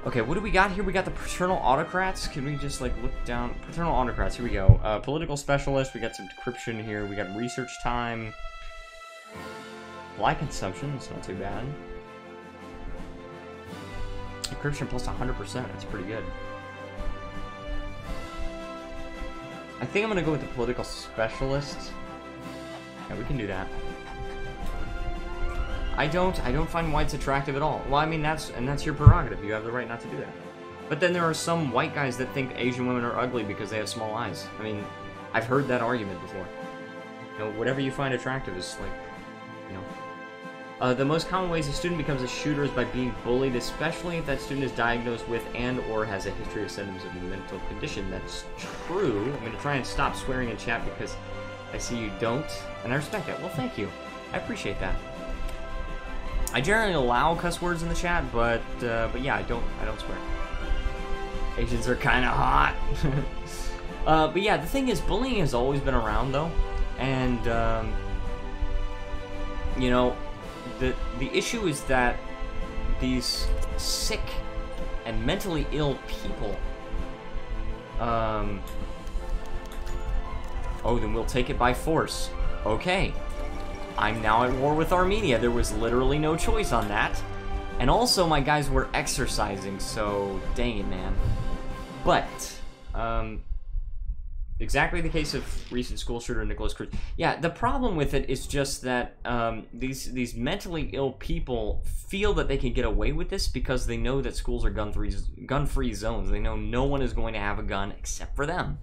Okay, what do we got here? We got the paternal autocrats. Can we just, like, look down? Paternal autocrats, here we go. Political specialist, we got some decryption here. We got research time. Light consumption, that's not too bad. Encryption plus 100%, that's pretty good. I think I'm gonna go with the political specialist. Yeah, we can do that. I don't find whites attractive at all. Well, I mean, that's your prerogative. You have the right not to do that. But then there are some white guys that think Asian women are ugly because they have small eyes. I mean, I've heard that argument before. You know, whatever you find attractive is like, you know. The most common ways a student becomes a shooter is by being bullied, especially if that student is diagnosed with and or has a history of symptoms of a mental condition. That's true. I'm going to try and stop swearing in chat because I see you don't, and I respect that. Well, thank you. I appreciate that. I generally allow cuss words in the chat, but yeah, I don't swear. Asians are kind of hot. But yeah, the thing is, bullying has always been around, though, and you know. The issue is that these sick and mentally ill people, oh, then we'll take it by force. Okay. I'm now at war with Armenia. There was literally no choice on that. And also, my guys were exercising, so dang it, man. But, exactly the case of recent school shooter Nicholas Cruz. Yeah, the problem with it is just that these mentally ill people feel that they can get away with this because they know that schools are gun-free zones. They know no one is going to have a gun except for them.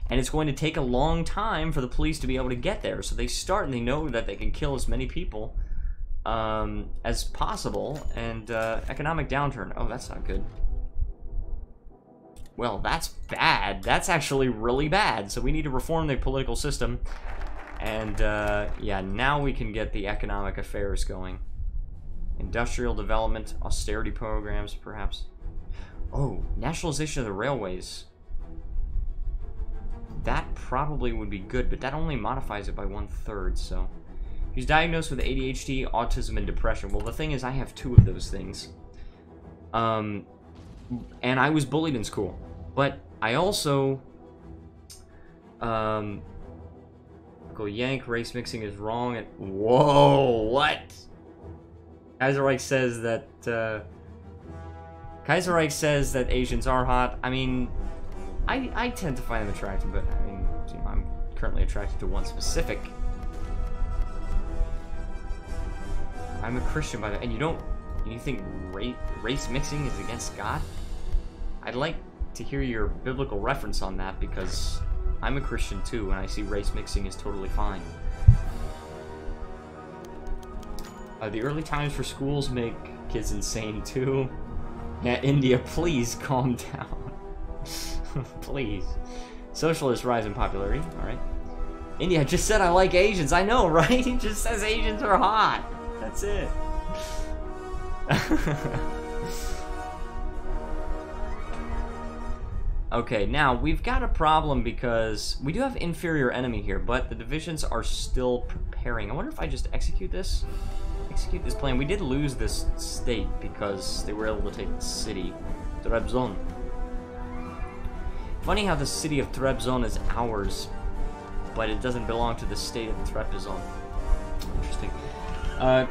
And it's going to take a long time for the police to be able to get there. So they start and they know that they can kill as many people as possible. And economic downturn. Oh, that's not good. Well, that's bad. That's actually really bad. So we need to reform the political system. And, yeah, now we can get the economic affairs going. Industrial development, austerity programs, perhaps. Oh, nationalization of the railways. That probably would be good, but that only modifies it by 1/3, so. He's diagnosed with ADHD, autism, and depression. Well, the thing is, I have 2 of those things. And I was bullied in school. But I also, go yank, race mixing is wrong. And, whoa, what? Kaiserreich says that, Kaiserreich says that Asians are hot. I mean, I tend to find them attractive, but I mean, you know, I'm currently attracted to one specific. I'm a Christian, by the way, and you think race mixing is against God? I'd like to hear your biblical reference on that, because I'm a Christian too, and I see race mixing is totally fine. The early times for schools make kids insane too. Yeah, India, please calm down. Please. Socialists rise in popularity. Alright. India just said I like Asians. I know, right? He just says Asians are hot. That's it. Okay, now we've got a problem because we do have inferior enemy here, but the divisions are still preparing. I wonder if I just execute this plan. We did lose this state because they were able to take the city, Trebizond. Funny how the city of Trebizond is ours, but it doesn't belong to the state of Trebizond. Interesting.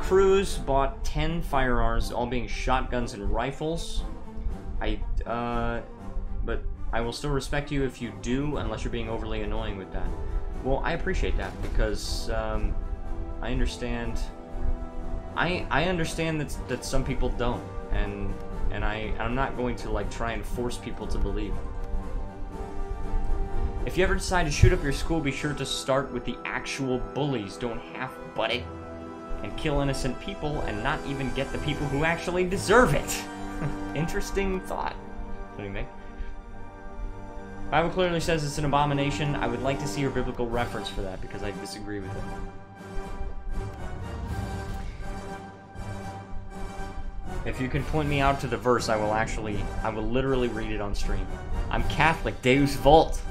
Crews bought 10 firearms, all being shotguns and rifles. But I will still respect you if you do, unless you're being overly annoying with that. Well, I appreciate that, because I understand. I understand that some people don't, and I'm not going to like try and force people to believe. If you ever decide to shoot up your school, be sure to start with the actual bullies. Don't half-butt it and kill innocent people and not even get the people who actually deserve it. Interesting thought. What do you make? Bible clearly says it's an abomination. I would like to see your biblical reference for that, because I disagree with it. If you can point me out to the verse, I will literally read it on stream. I'm Catholic, Deus Vult.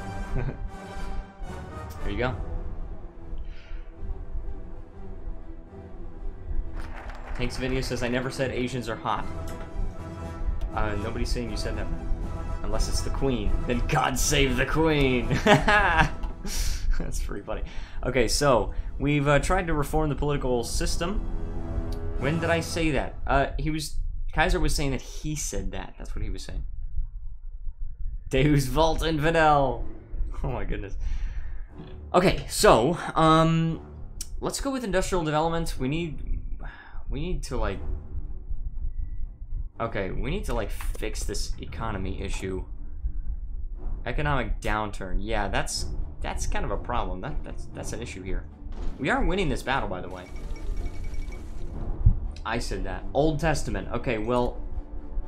There you go. Tank's video says, I never said Asians are hot. Nobody's saying you said that. Unless it's the Queen. Then God save the Queen! That's pretty funny. Okay, so, we've tried to reform the political system. When did I say that? Kaiser was saying that he said that. That's what he was saying. Deus Vult Infidel! Oh my goodness. Okay, so, let's go with industrial development. We need to, like... Okay, we need to, like, fix this economy issue. Economic downturn. Yeah, that's kind of a problem. That's an issue here. We are winning this battle, by the way. I said that. Old Testament. Okay, well,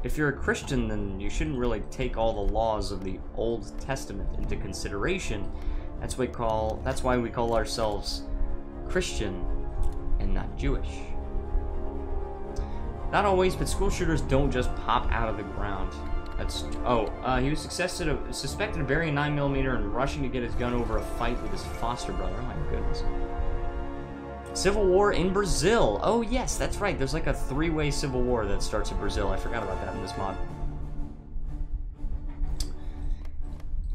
if you're a Christian, then you shouldn't really take all the laws of the Old Testament into consideration. That's why we call ourselves Christian and not Jewish. Not always, but school shooters don't just pop out of the ground. He was suspected of burying a 9mm and rushing to get his gun over a fight with his foster brother. Oh my goodness. Civil war in Brazil. Oh yes, that's right. There's like a 3-way civil war that starts in Brazil. I forgot about that in this mod.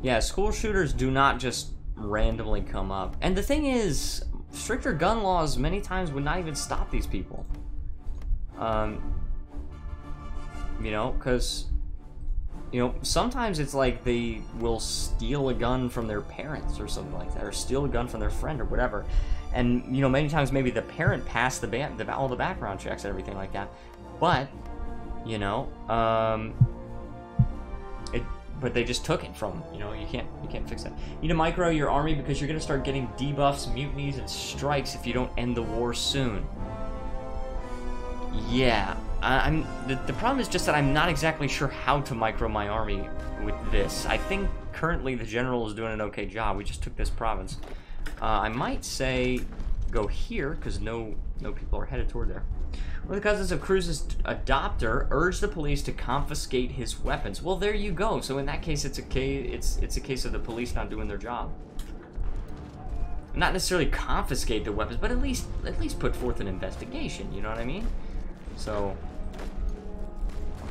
Yeah, school shooters do not just randomly come up. And the thing is, stricter gun laws many times would not even stop these people. You know, because, you know, sometimes it's like they will steal a gun from their parents or something like that, or steal a gun from their friend or whatever. And, you know, many times maybe the parent passed all the background checks and everything like that. But, you know, but they just took it from them. You know, you can't fix that. You need to micro your army because you're going to start getting debuffs, mutinies, and strikes if you don't end the war soon. Yeah, the problem is just that I'm not exactly sure how to micro my army with this. I think currently the general is doing an okay job. We just took this province. I might say go here, because no people are headed toward there. One of the cousins of Cruz's adopter urged the police to confiscate his weapons. Well, there you go. So in that case, it's a case of the police not doing their job. Not necessarily confiscate the weapons, but at least put forth an investigation. You know what I mean? So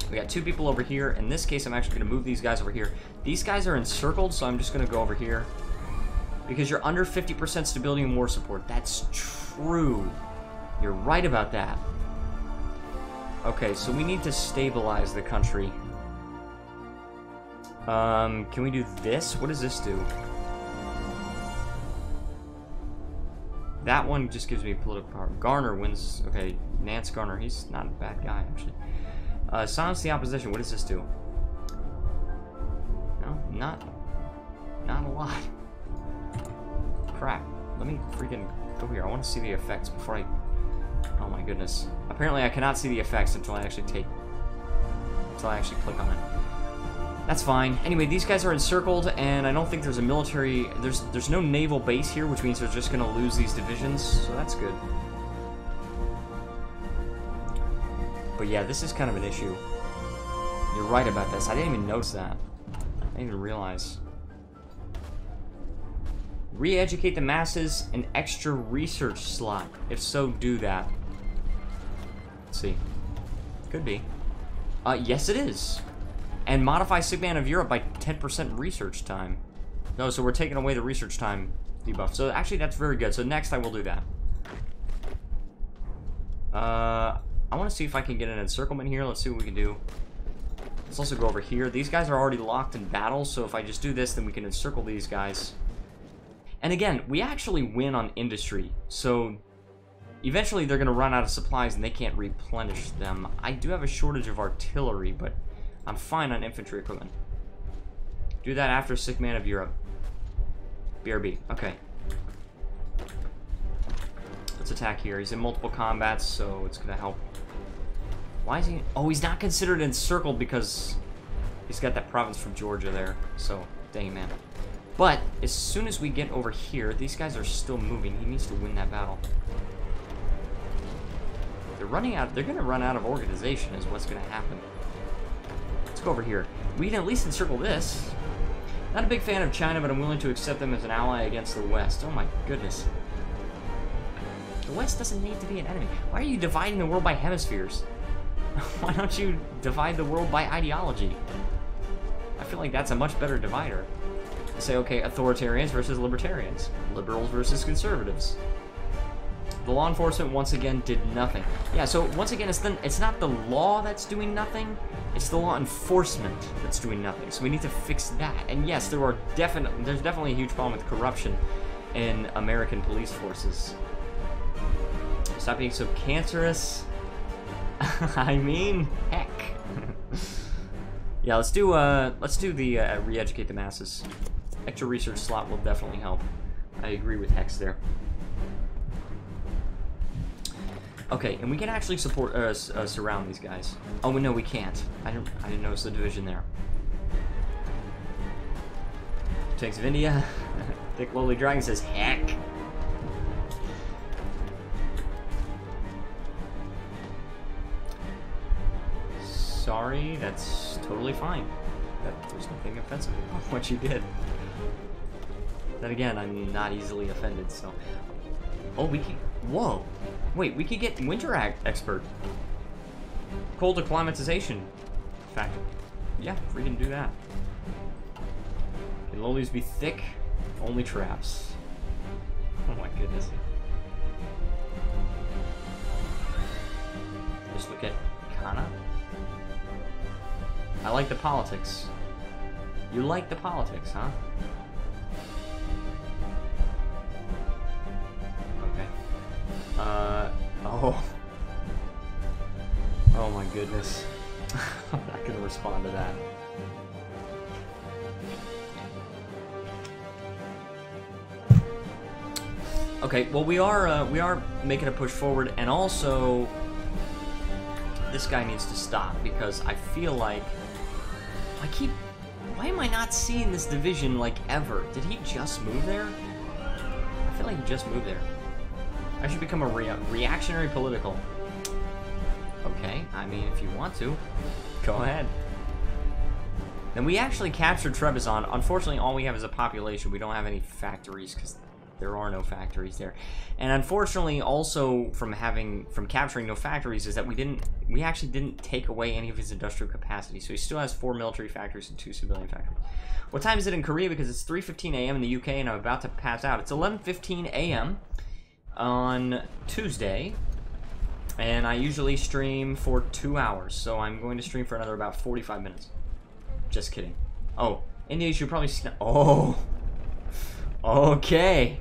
we got 2 people over here. In this case, I'm actually going to move these guys over here. These guys are encircled, so I'm just going to go over here. Because you're under 50% stability and war support. That's true. You're right about that. Okay, so we need to stabilize the country. Can we do this? What does this do? That one just gives me political power. Garner wins. Okay, Nance Garner. He's not a bad guy, actually. Silence the opposition. What does this do? No, not a lot. Crap. Let me freaking go here. I want to see the effects before I... Oh my goodness. Apparently I cannot see the effects until I actually click on it. That's fine. Anyway, these guys are encircled, and I don't think there's a military... There's no naval base here, which means they're just going to lose these divisions, so that's good. But yeah, this is kind of an issue. You're right about this. I didn't even notice that. I didn't even realize. Re-educate the masses, an extra research slot. If so, do that. Let's see. Could be. Yes it is. And modify Sick Man of Europe by 10% research time. No, so we're taking away the research time debuff. So actually that's very good. So next I will do that. I want to see if I can get an encirclement here. Let's see what we can do. Let's also go over here. These guys are already locked in battle, so if I just do this, then we can encircle these guys. And again, we actually win on industry, so eventually they're going to run out of supplies and they can't replenish them. I do have a shortage of artillery, but I'm fine on infantry equipment. Do that after Sick Man of Europe. BRB, okay. Let's attack here. He's in multiple combats, so it's going to help. Why is he... Oh, he's not considered encircled because he's got that province from Georgia there. So, dang man. But, as soon as we get over here, these guys are still moving. He needs to win that battle. They're running out... They're going to run out of organization is what's going to happen. Let's go over here. We can at least encircle this. Not a big fan of China, but I'm willing to accept them as an ally against the West. Oh my goodness. The West doesn't need to be an enemy. Why are you dividing the world by hemispheres? Why don't you divide the world by ideology? I feel like that's a much better divider. Say, okay, authoritarians versus libertarians. Liberals versus conservatives. The law enforcement, once again, did nothing. Yeah, so, once again, it's not the law that's doing nothing, it's the law enforcement that's doing nothing. So we need to fix that. And yes, there's definitely a huge problem with corruption in American police forces. Stop being so cancerous. I mean, heck. Yeah, let's do the re-educate the masses. Extra research slot will definitely help. I agree with Hex there. Okay, and we can actually support surround these guys. Oh no, we can't. I didn't notice the division there. Tanks of India. Thick Lowly Dragon says heck. Sorry, that's totally fine. There's nothing offensive about what you did. Then again, I'm not easily offended, so... Oh, we can... Whoa! Wait, we could get Winter Expert. Cold acclimatization factor. Yeah, we can do that. Can lowlies be thick? Only traps. Oh my goodness. Just look at Kana. I like the politics. You like the politics, huh? Okay. Oh. Oh my goodness. I'm not gonna respond to that. Okay, well we are making a push forward, and also this guy needs to stop because I feel like why am I not seeing this division like ever? Did he just move there? I feel like he just moved there. I should become a reactionary political. Okay, I mean, if you want to, go ahead. Then we actually captured Trebizond. Unfortunately, all we have is a population. We don't have any factories because there are no factories there. And unfortunately, also from capturing no factories, is that we actually didn't take away any of his industrial capacity. So he still has 4 military factories and 2 civilian factories. What time is it in Korea? Because it's 3:15 a.m. in the UK, and I'm about to pass out. It's 11:15 a.m. on Tuesday, and I usually stream for 2 hours. So I'm going to stream for another about 45 minutes. Just kidding. Oh, India should probably oh. Okay.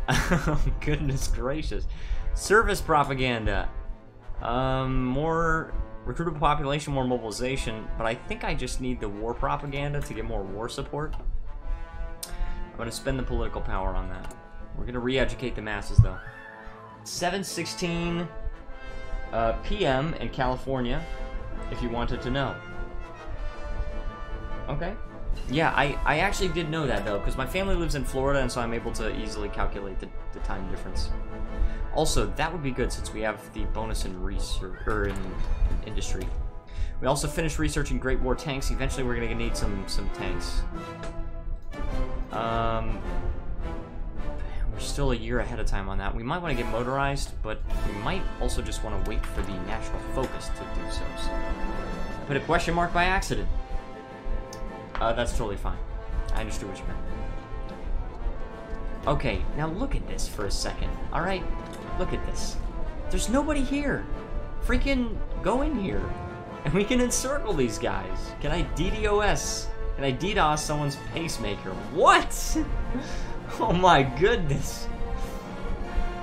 Oh, goodness gracious. Service propaganda. More recruitable population, more mobilization, but I think I just need the war propaganda to get more war support. I'm going to spend the political power on that. We're going to re-educate the masses, though. 7:16 p.m. in California, if you wanted to know. Okay. Yeah, I actually did know that, though, because my family lives in Florida, and so I'm able to easily calculate the time difference. Also, that would be good, since we have the bonus in research, or in industry. We also finished researching Great War tanks. Eventually, we're going to need some tanks. We're still a year ahead of time on that. We might want to get motorized, but we might also just want to wait for the national focus to do so. So I put a question mark by accident. That's totally fine. I understood what you meant. Okay, now look at this for a second. Alright, look at this. There's nobody here. Freaking go in here. And we can encircle these guys. Can I DDoS? Can I DDoS someone's pacemaker? What? Oh my goodness.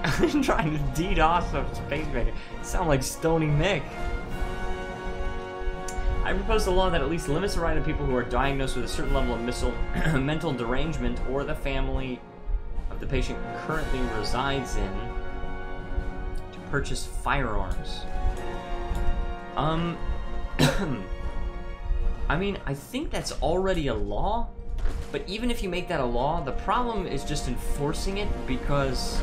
I'm trying to DDoS someone's pacemaker. You sound like Stony Mick. I propose a law that at least limits the right of people who are diagnosed with a certain level of mental derangement or the family of the patient currently resides in to purchase firearms. I mean, I think that's already a law, but even if you make that a law, the problem is just enforcing it, because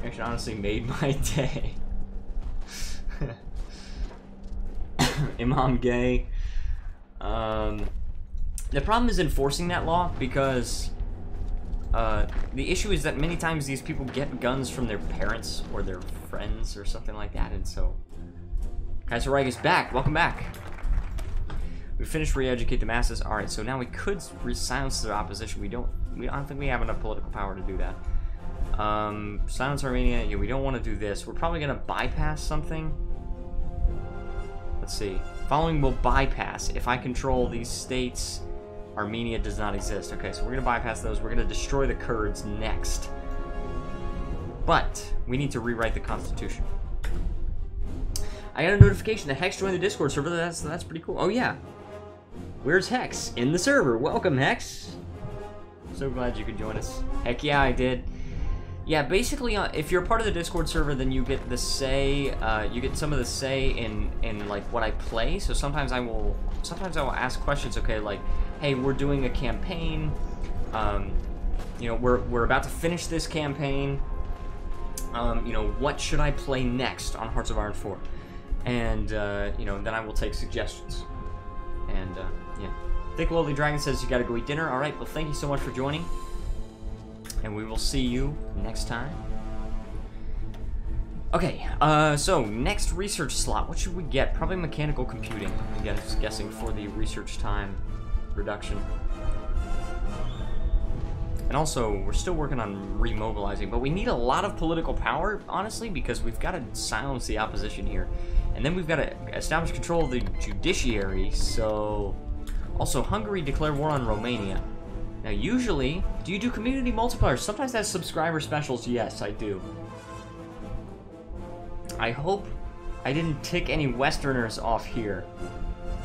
it actually honestly made my day. Imam gay. The problem is enforcing that law, because the issue is that many times these people get guns from their parents or their friends or something like that, and so Kaiserreich is back. Welcome back. We finished re-educate the masses. All right, so now we could silence the opposition. I don't think we have enough political power to do that. Silence Armenia. Yeah, we don't want to do this. We're probably gonna bypass something. Let's see. Following will bypass. If I control these states, Armenia does not exist. Okay, so we're gonna bypass those. We're gonna destroy the Kurds next. But we need to rewrite the constitution. I got a notification that Hex joined the Discord server. That's pretty cool. Oh yeah. Where's Hex? In the server. Welcome, Hex. So glad you could join us. Heck yeah, I did. Yeah, basically, if you're a part of the Discord server, then you get the say. You get some of the say in like what I play. So sometimes I will ask questions. Okay, like, hey, we're doing a campaign. You know, we're about to finish this campaign. You know, what should I play next on Hearts of Iron 4? And you know, then I will take suggestions. And yeah, Thick Lowly Dragon says you gotta go eat dinner. All right, well, thank you so much for joining, and we will see you next time. Okay, so next research slot, what should we get? Probably mechanical computing, I'm guessing, for the research time reduction. And also, we're still working on remobilizing, but we need a lot of political power, honestly, because we've got to silence the opposition here. And then we've got to establish control of the judiciary, so... Also, Hungary declared war on Romania. Now, usually, do you do community multipliers? Sometimes that's subscriber specials. Yes, I do. I hope I didn't tick any Westerners off here.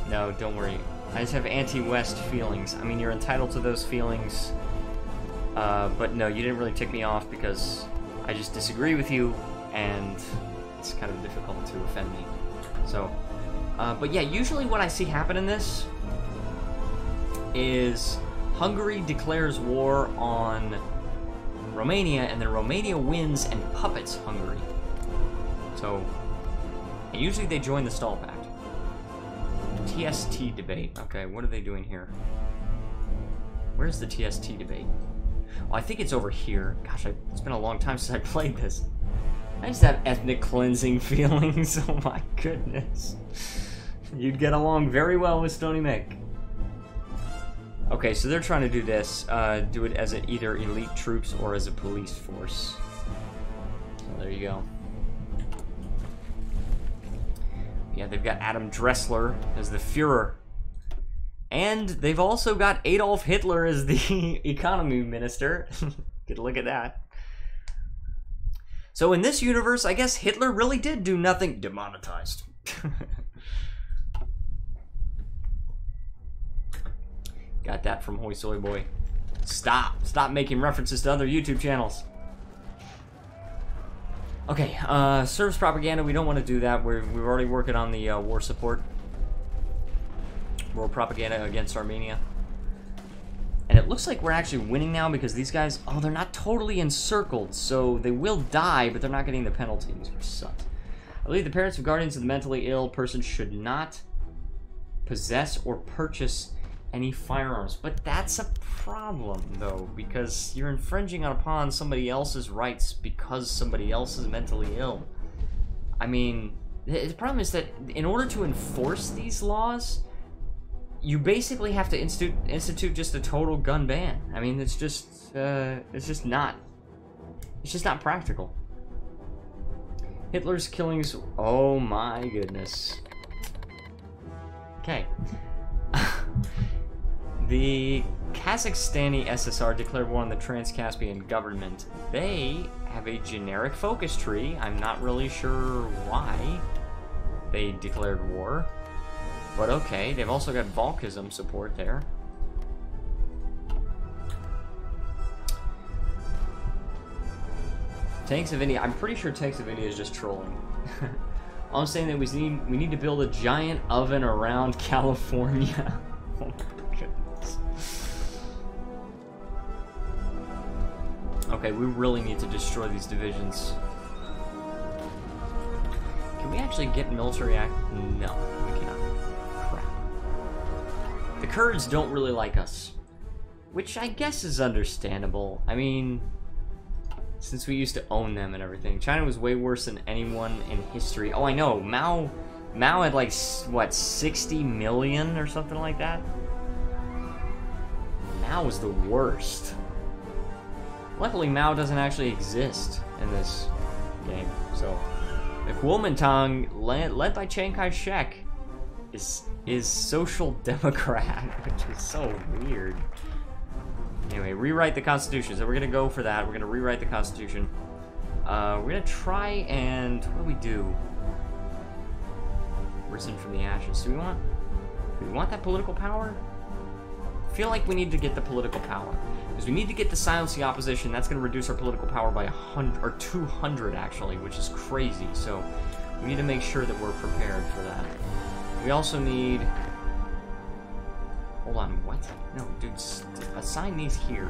No, don't worry. I just have anti-West feelings. I mean, you're entitled to those feelings. But no, you didn't really tick me off because I just disagree with you, and it's kind of difficult to offend me. So, but yeah, usually what I see happen in this is Hungary declares war on Romania, and then Romania wins and puppets Hungary. So, and usually they join the Stall Pact. TST debate. Okay, what are they doing here? Where's the TST debate? Oh, I think it's over here. Gosh, it's been a long time since I played this. I just have ethnic cleansing feelings. Oh my goodness. You'd get along very well with Stony Mick. Okay, so they're trying to do this. Do it as either elite troops or as a police force. So there you go. Yeah, they've got Adam Dressler as the Fuhrer. And they've also got Adolf Hitler as the economy minister. Get a look at that. So in this universe, I guess Hitler really did do nothing. Demonetized. Got that from Hoi Soy Boy. Stop making references to other YouTube channels. Okay, service propaganda, we don't want to do that. We're already working on the war support. War propaganda against Armenia. And it looks like we're actually winning now because these guys, oh, they're not totally encircled, so they will die, but they're not getting the penalties, which sucks. I believe the parents of guardians of the mentally ill person should not possess or purchase any firearms. But that's a problem, though, because you're infringing upon somebody else's rights because somebody else is mentally ill. I mean, the problem is that in order to enforce these laws, you basically have to institute just a total gun ban. I mean, it's just not practical. Hitler's killings, oh my goodness. Okay. The Kazakhstani SSR declared war on the Trans-Caspian government. They have a generic focus tree. I'm not really sure why they declared war. But okay, they've also got Volkism support there. Tanks of India. I'm pretty sure Tanks of India is just trolling. I'm saying that we need to build a giant oven around California. Oh my goodness. Okay, we really need to destroy these divisions. Can we actually get military act? No, we cannot. Crap. The Kurds don't really like us, which I guess is understandable. I mean, since we used to own them and everything. China was way worse than anyone in history. Oh, I know. Mao had like, what, 60 million or something like that? Mao was the worst. Luckily, Mao doesn't actually exist in this game. So, the Kuomintang, led by Chiang Kai-shek, is social democrat, which is so weird. Anyway, rewrite the Constitution. So we're gonna go for that. We're gonna rewrite the Constitution. We're gonna try and what do we do? Risen from the ashes. Do we want that political power? I feel like we need to get the political power because we need to get to silence the opposition. That's gonna reduce our political power by 100 or 200 actually, which is crazy. So we need to make sure that we're prepared for that. We also need. Hold on, what? No, dude, assign these here.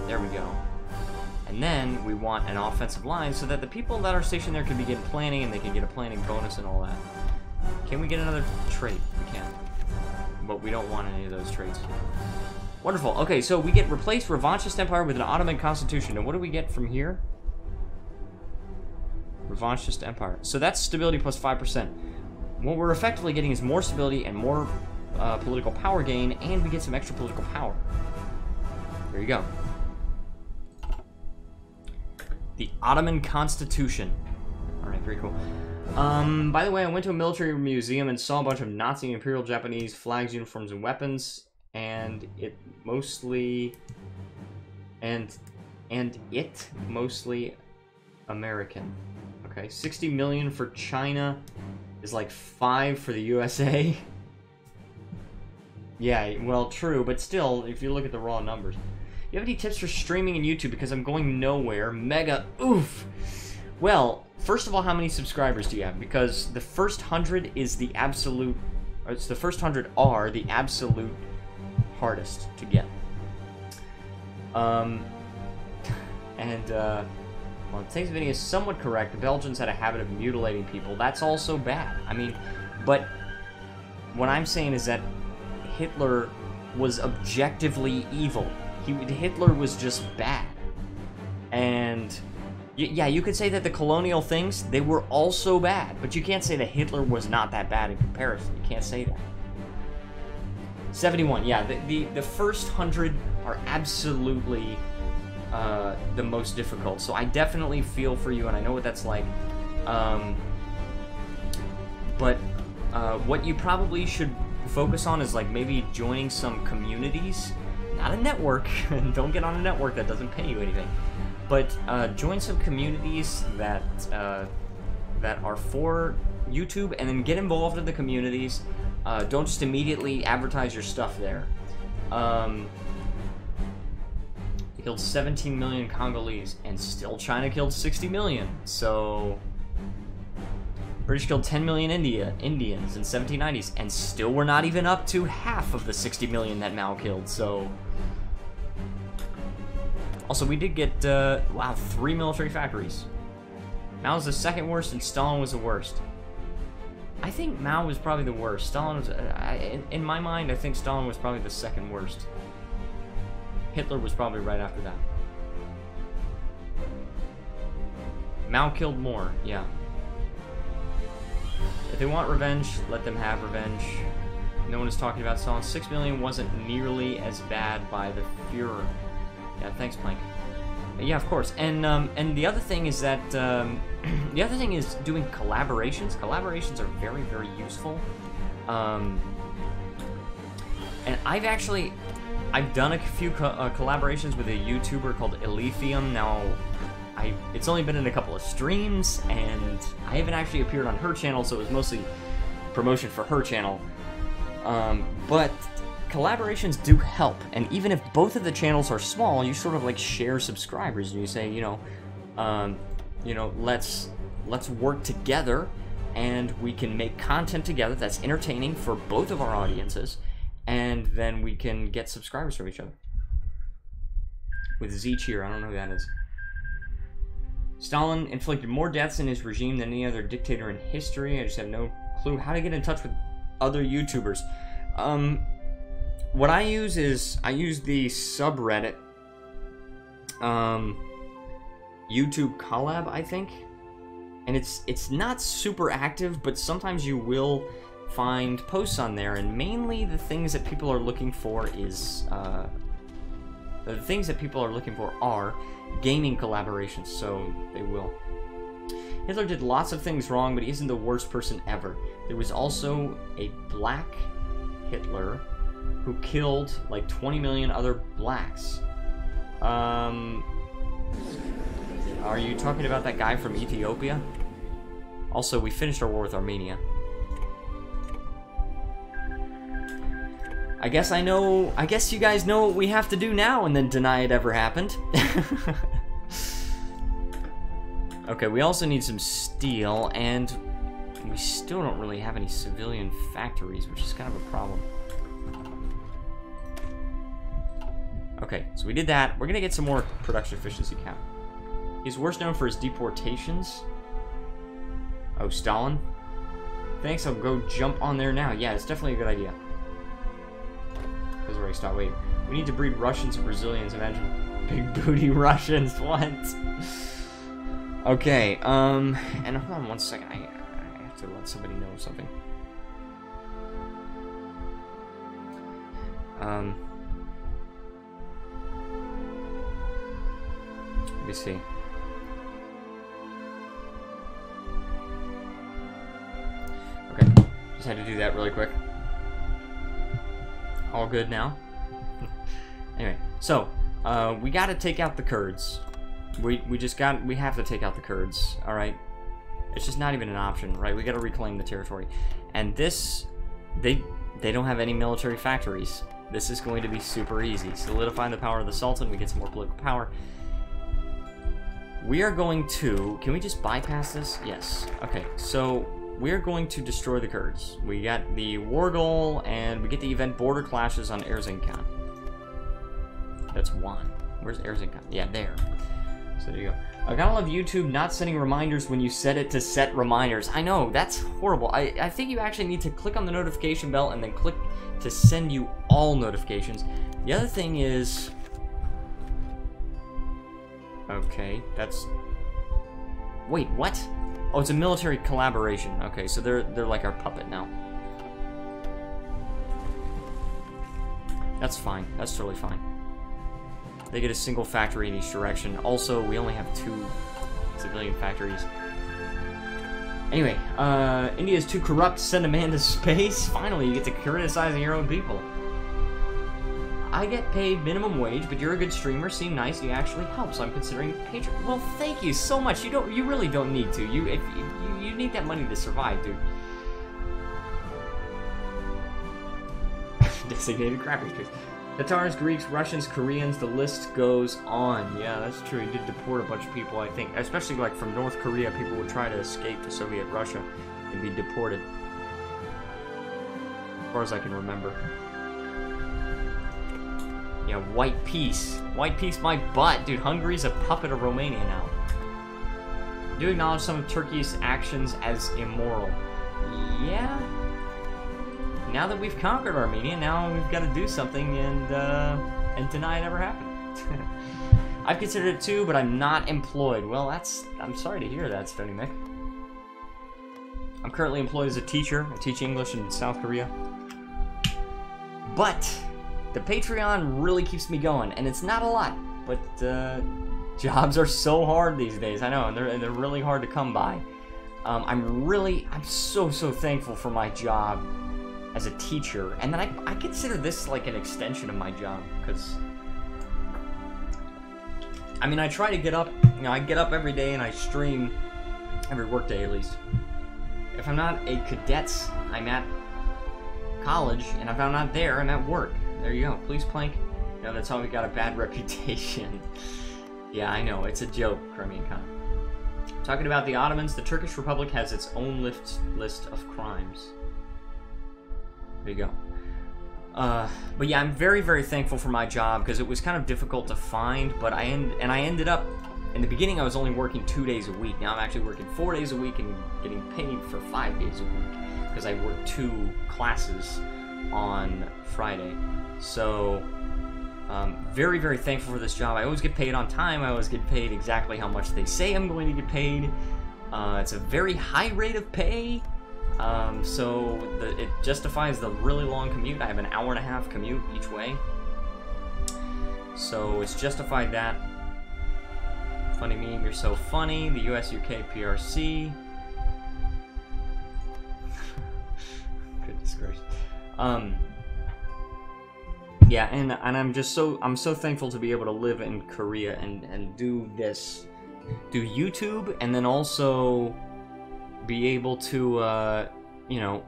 There we go. And then we want an offensive line so that the people that are stationed there can begin planning and they can get a planning bonus and all that. Can we get another trait? We can. But we don't want any of those traits. Wonderful. Okay, so we get replaced Revanchist Empire with an Ottoman Constitution. And what do we get from here? Revanchist Empire. So that's stability plus 5%. What we're effectively getting is more stability and more political power gain, and we get some extra political power. There you go. The Ottoman Constitution. Alright, very cool. By the way, I went to a military museum and saw a bunch of Nazi and Imperial Japanese flags, uniforms, and weapons, and it mostly American. Okay, 60 million for China is like 5 for the USA. Yeah, well, true, but still, if you look at the raw numbers. You have any tips for streaming in YouTube? Because I'm going nowhere. Mega oof! Well, first of all, how many subscribers do you have? Because the first 100 is the absolute... Or it's the first 100 are the absolute hardest to get. Well, Tanks of India is somewhat correct. The Belgians had a habit of mutilating people. That's also bad. I mean, but what I'm saying is that Hitler was objectively evil. Hitler was just bad. And, yeah, you could say that the colonial things, they were also bad. But you can't say that Hitler was not that bad in comparison. You can't say that. 71, yeah, the first 100 are absolutely the most difficult. So I definitely feel for you, and I know what that's like. But what you probably should focus on is like maybe joining some communities, not a network. Don't get on a network that doesn't pay you anything, but join some communities that that are for YouTube, and then get involved in the communities. Don't just immediately advertise your stuff there. Killed 17 million Congolese, and still China killed 60 million. So British killed 10 million Indians in 1790s, and still we're not even up to half of the 60 million that Mao killed. So also we did get wow, 3 military factories. Mao was the second worst, and Stalin was the worst. I think Mao was probably the worst. Stalin was, in my mind, I think Stalin was probably the second worst. Hitler was probably right after that. Mao killed more, yeah. If they want revenge, let them have revenge. No one is talking about Stalin. 6 million wasn't nearly as bad by the Fuhrer. Yeah, thanks, Plank. Yeah, of course. And the other thing is that the other thing is doing collaborations. Collaborations are very, very useful. And I've done a few collaborations with a YouTuber called Elithium. Now, it's only been in a couple of streams, and I haven't actually appeared on her channel, so it was mostly promotion for her channel. But collaborations do help, and even if both of the channels are small, you sort of like share subscribers, and you say, you know, let's work together, and we can make content together that's entertaining for both of our audiences, and then we can get subscribers from each other. With Z Cheer, I don't know who that is. Stalin inflicted more deaths in his regime than any other dictator in history. I just have no clue how to get in touch with other YouTubers. What I use is, I use the subreddit, YouTube Collab, I think. And it's not super active, but sometimes you will find posts on there, and mainly the things that people are looking for is, the things that people are looking for are gaming collaborations, so they will. Hitler did lots of things wrong, but he isn't the worst person ever. There was also a black Hitler who killed like 20 million other blacks. Are you talking about that guy from Ethiopia? Also, we finished our war with Armenia. I guess you guys know what we have to do now and then deny it ever happened. Okay, we also need some steel, and we still don't really have any civilian factories, which is kind of a problem. Okay, so we did that. We're gonna get some more production efficiency count. He's worst known for his deportations. Oh, Stalin? Thanks, I'll go jump on there now. Yeah, it's definitely a good idea. Stop, wait. We need to breed Russians and Brazilians. Imagine big booty Russians. What? Okay, and hold on one second. I have to let somebody know something. Let me see. Okay, just had to do that really quick. All good now. Anyway, so we got to take out the Kurds. We have to take out the Kurds. All right, it's just not even an option, right? We got to reclaim the territory, and this they don't have any military factories. This is going to be super easy. Solidify the power of the Sultan. We get some more political power. We are going to. Can we just bypass this? Yes. Okay. So we're going to destroy the Kurds. We got the war goal, and we get the event border clashes on Erzincan. That's one. Where's Erzincan? Yeah, there. So there you go. I gotta love YouTube not setting reminders when you set it to set reminders. I know, that's horrible. I think you actually need to click on the notification bell and then click to send you all notifications. The other thing is... Okay, that's... Wait, what? Oh, it's a military collaboration. Okay, so they're like our puppet now. That's fine. That's totally fine. They get a single factory in each direction. Also, we only have 2 civilian factories. Anyway, India's too corrupt to send a man to space. Finally, you get to criticizing your own people. I get paid minimum wage, but you're a good streamer, seem nice, you actually help, so I'm considering Patreon. Well, thank you so much. You really don't need to. You need that money to survive, dude. Designated crappy streets. Tatars, Greeks, Russians, Koreans, the list goes on. Yeah, that's true. He did deport a bunch of people, I think. Especially, like, from North Korea, people would try to escape to Soviet Russia and be deported. As far as I can remember. Yeah, white peace. White peace my butt. Dude, Hungary's a puppet of Romania now. Do acknowledge some of Turkey's actions as immoral. Yeah. Now that we've conquered Armenia, now we've got to do something and deny it ever happened. I've considered it too, but I'm not employed. Well, I'm sorry to hear that, Stony Mick. I'm currently employed as a teacher. I teach English in South Korea. But the Patreon really keeps me going, and it's not a lot, but jobs are so hard these days. I know, and they're really hard to come by. I'm so thankful for my job as a teacher, and then I consider this like an extension of my job, because I mean, I try to get up, I get up every day and I stream every workday at least. If I'm not a cadet, I'm at college, and if I'm not there, I'm at work. There you go. Please, Plank. You know, that's how we got a bad reputation. Yeah, I know. It's a joke, Crimean Khan. Talking about the Ottomans, the Turkish Republic has its own list of crimes. There you go. But yeah, I'm very thankful for my job, because it was kind of difficult to find, but I ended up, in the beginning I was only working 2 days a week. Now I'm actually working 4 days a week and getting paid for 5 days a week, because I work 2 classes on Friday. So, very thankful for this job. I always get paid on time. I always get paid exactly how much they say I'm going to get paid. It's a very high rate of pay. So it justifies the really long commute. I have an hour-and-a-half commute each way. So it's justified that. Funny meme, you're so funny. The US-UK PRC. Goodness gracious. Yeah, and I'm so thankful to be able to live in Korea and do this. Do YouTube, and then also be able to, you know,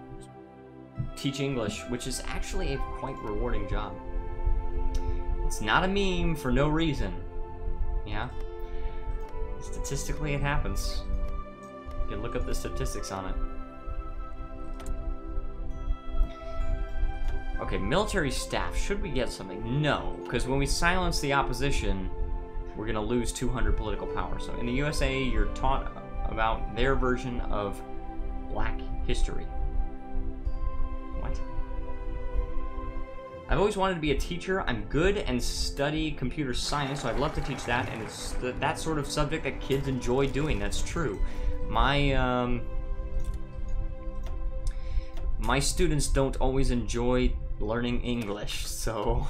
teach English, which is actually a quite rewarding job. It's not a meme for no reason. Yeah. Statistically, it happens. You can look up the statistics on it. Okay, military staff. Should we get something? No, because when we silence the opposition, we're going to lose 200 political power. So in the USA, you're taught about their version of Black history. What? I've always wanted to be a teacher. I'm good and study computer science, so I'd love to teach that, and it's that sort of subject that kids enjoy doing. That's true. My students don't always enjoy learning English, so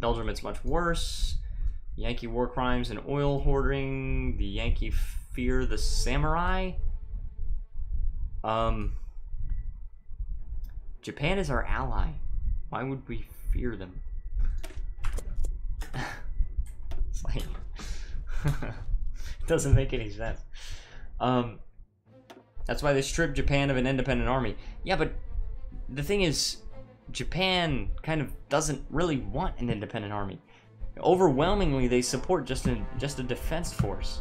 Belgium, it's much worse. Yankee war crimes and oil hoarding. The Yankee fear the samurai. Japan is our ally. Why would we fear them? It's like it doesn't make any sense. That's why they stripped Japan of an independent army. Yeah, but the thing is, Japan kind of doesn't really want an independent army. Overwhelmingly, they support just a defense force.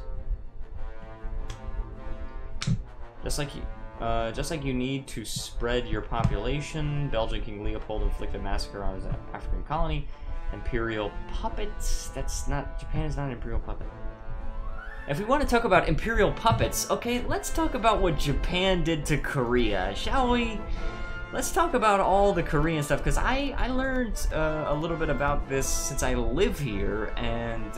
Just like you need to spread your population. Belgian King Leopold inflicted massacre on his African colony. Imperial puppets. That's not. Japan is not an imperial puppet. If we want to talk about imperial puppets, okay, let's talk about what Japan did to Korea, shall we? Let's talk about all the Korean stuff, because I learned a little bit about this since I live here, and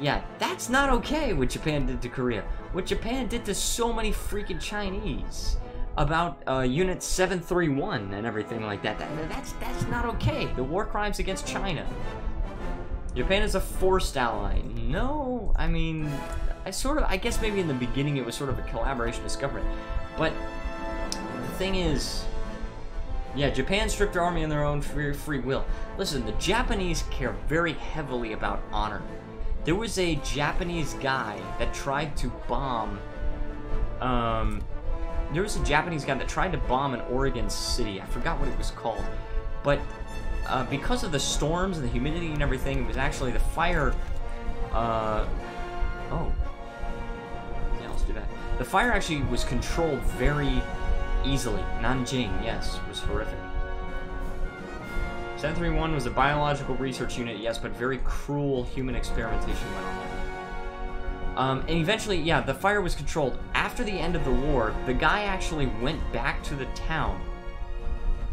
yeah, that's not okay what Japan did to Korea. What Japan did to so many freaking Chinese about Unit 731 and everything like that, that's not okay. The war crimes against China. Japan is a forced ally. No, I mean, I guess maybe in the beginning it was sort of a collaboration discovery. But the thing is, yeah, Japan stripped their army on their own free will. Listen, the Japanese care very heavily about honor. There was a Japanese guy that tried to bomb, an Oregon city. I forgot what it was called. But because of the storms and the humidity and everything, it was actually the fire, yeah, let's do that. The fire actually was controlled very easily. Nanjing, yes, was horrific. 731 was a biological research unit, yes, but very cruel human experimentation went on there. And eventually, yeah, the fire was controlled. After the end of the war, the guy actually went back to the town,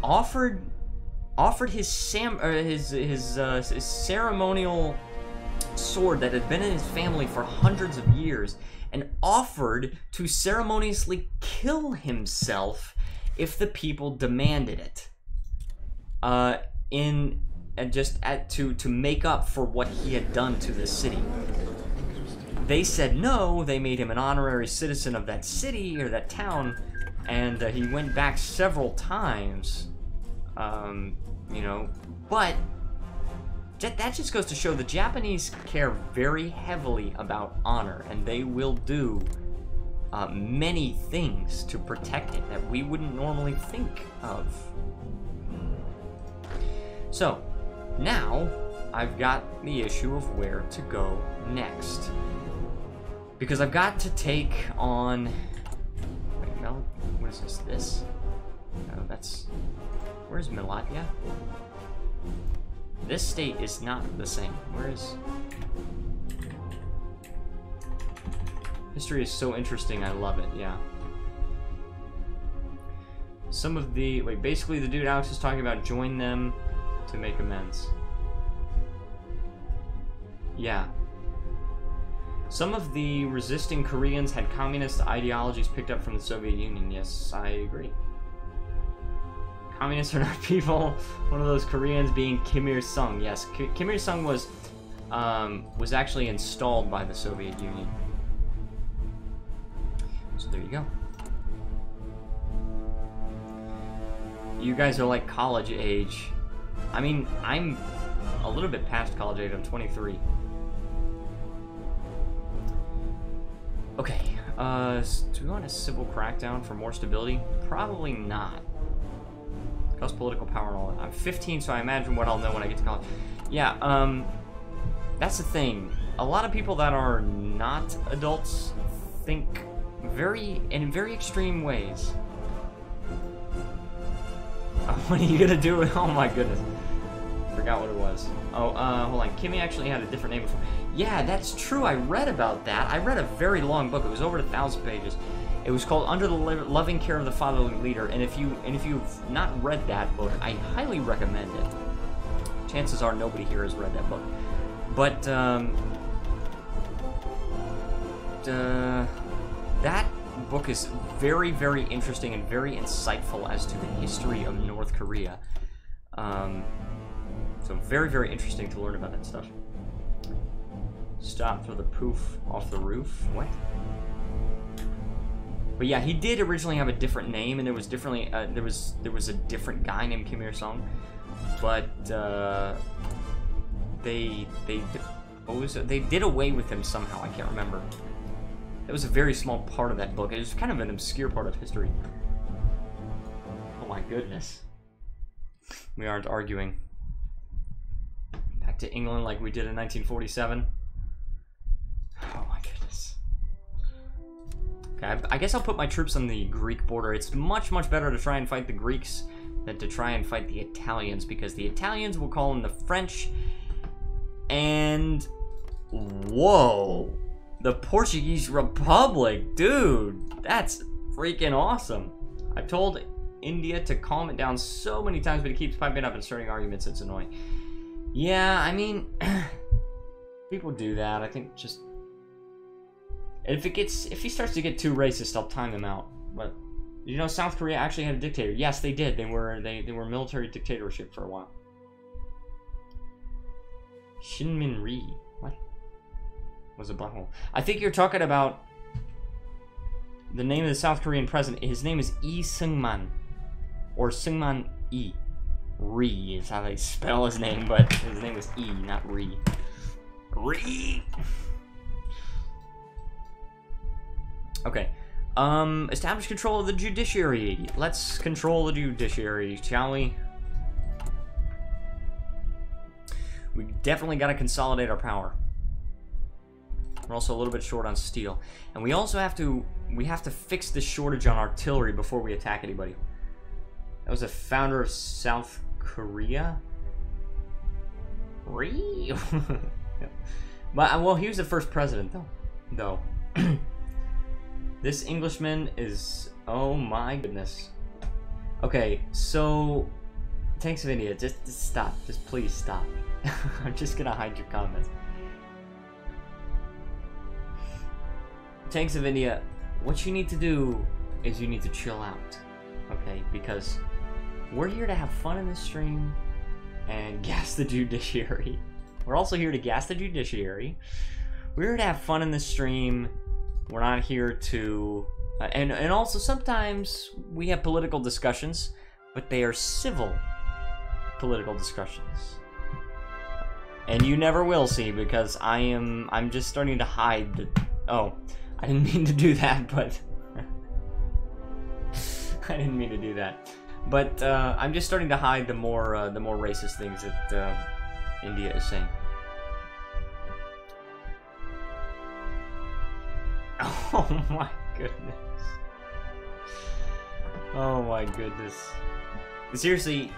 offered his ceremonial sword that had been in his family for hundreds of years, and offered to ceremoniously kill himself if the people demanded it. To make up for what he had done to this city. They said no. They made him an honorary citizen of that city or that town, and he went back several times. You know, but that just goes to show the Japanese care very heavily about honor, and they will do many things to protect it that we wouldn't normally think of. So, now I've got the issue of where to go next. Because I've got to take on... Wait, no, what is this? This? No, that's... Where's Malatya? This state is not the same. Where is... History is so interesting, I love it, yeah. Some of the... Wait, basically the dude Alex is talking about, join them to make amends. Yeah. Some of the resisting Koreans had communist ideologies picked up from the Soviet Union. Yes, I agree. Communists are not people. One of those Koreans being Kim Il-sung. Yes, Kim Il-sung was actually installed by the Soviet Union. So there you go. You guys are like college age. I mean, I'm a little bit past college age. I'm 23. Okay, do we want a civil crackdown for more stability? Probably not. Cause political power and all that. I'm 15, so I imagine what I'll know when I get to college. Yeah, that's the thing. A lot of people that are not adults think in very extreme ways. What are you gonna do? Oh my goodness. Forgot what it was. Oh, hold on. Kimmy actually had a different name before. Yeah, that's true. I read about that. I read a very long book. It was over 1,000 pages. It was called Under the Loving Care of the Fatherly Leader. And if you've not read that book, I highly recommend it. Chances are nobody here has read that book. But that book is very, very interesting and very insightful as to the history of North Korea. So very, very interesting to learn about that stuff. Stop, throw the poof off the roof. What? But yeah, he did originally have a different name, and there was differently there was a different guy named Kim Il-sung, but they did away with him somehow. I can't remember. It was a very small part of that book. It was kind of an obscure part of history. Oh my goodness. We aren't arguing. Back to England like we did in 1947. Oh my goodness. Okay, I guess I'll put my troops on the Greek border. It's much, much better to try and fight the Greeks than to try and fight the Italians, because the Italians will call in the French, and... Whoa! The Portuguese Republic! Dude! That's freaking awesome! I've told India to calm it down so many times, but it keeps piping up and starting arguments. It's annoying. Yeah, I mean... people do that. I think just... If he starts to get too racist, I'll time him out. But you know, South Korea actually had a dictator. Yes, they did. They were military dictatorship for a while. Shinmin Ri. What? Was a butthole. I think you're talking about the name of the South Korean president. His name is Lee Seung-man, or Seung-man Lee. Ri is how they spell his name, but his name is E, not Ri. Ri. Okay. Establish control of the judiciary. Let's control the judiciary, shall we? We definitely got to consolidate our power. We're also a little bit short on steel, and we also have to fix this shortage on artillery before we attack anybody. That was a founder of South Korea. Ri. But well, he was the first president though. This Englishman is, oh my goodness. Okay, so Tanks of India, just stop. Just please stop. I'm just gonna hide your comments. Tanks of India, what you need to do is you need to chill out, okay? Because we're here to have fun in this stream and gas the judiciary. We're also here to gas the judiciary. We're here to have fun in this stream. We're not here to... and also sometimes we have political discussions, but they are civil political discussions. And you never will see, because I'm just starting to hide the... Oh, I didn't mean to do that, but... I didn't mean to do that. But I'm just starting to hide the more racist things that India is saying. Oh my goodness. Oh my goodness. Seriously,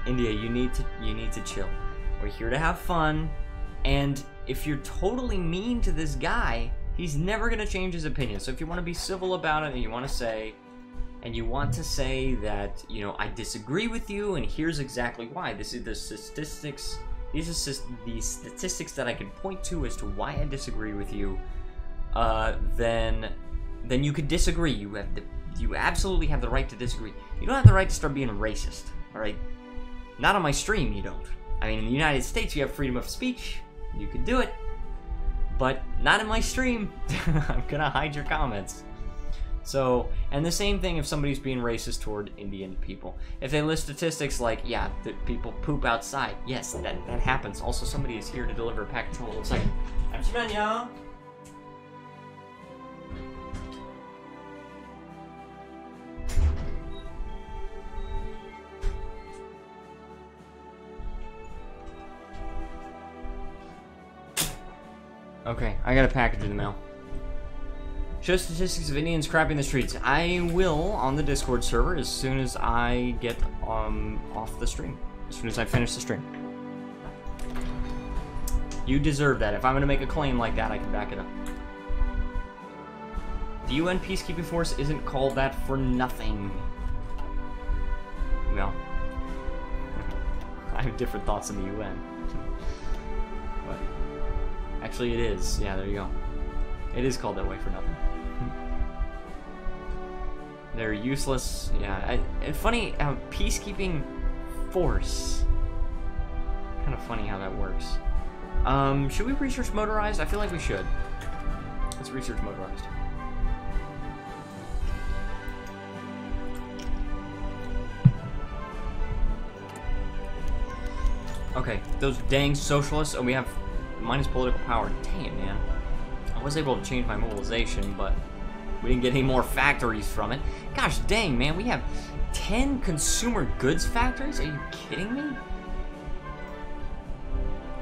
India, you need to chill. We're here to have fun, and if you're totally mean to this guy, he's never gonna change his opinion. So if you want to be civil about it and you want to say that, you know, I disagree with you and here's exactly why. This is the statistics. These are the statistics that I can point to as to why I disagree with you. Then you could disagree. You absolutely have the right to disagree. You don't have the right to start being racist. All right? Not on my stream, you don't. I mean, in the United States, you have freedom of speech. You could do it. But not in my stream. I'm gonna hide your comments. So, and the same thing if somebody's being racist toward Indian people. If they list statistics like, yeah, that people poop outside. Yes, that happens. Also, somebody is here to deliver a package. Hold on a second. 잠시만요. Okay, I got a package in the mail. Show statistics of Indians crapping the streets. I will on the Discord server as soon as I get off the stream. As soon as I finish the stream. You deserve that. If I'm gonna make a claim like that, I can back it up. The UN Peacekeeping Force isn't called that for nothing. No. I have different thoughts on the UN. But actually it is. Yeah, there you go. It is called that way for nothing. They're useless. Yeah, and funny how peacekeeping force. Kind of funny how that works. Should we research motorized? I feel like we should. Let's research motorized. Okay, those dang socialists. Oh, we have minus political power. Dang it, man. I was able to change my mobilization, but we didn't get any more factories from it. Gosh dang, man, we have 10 consumer goods factories? Are you kidding me?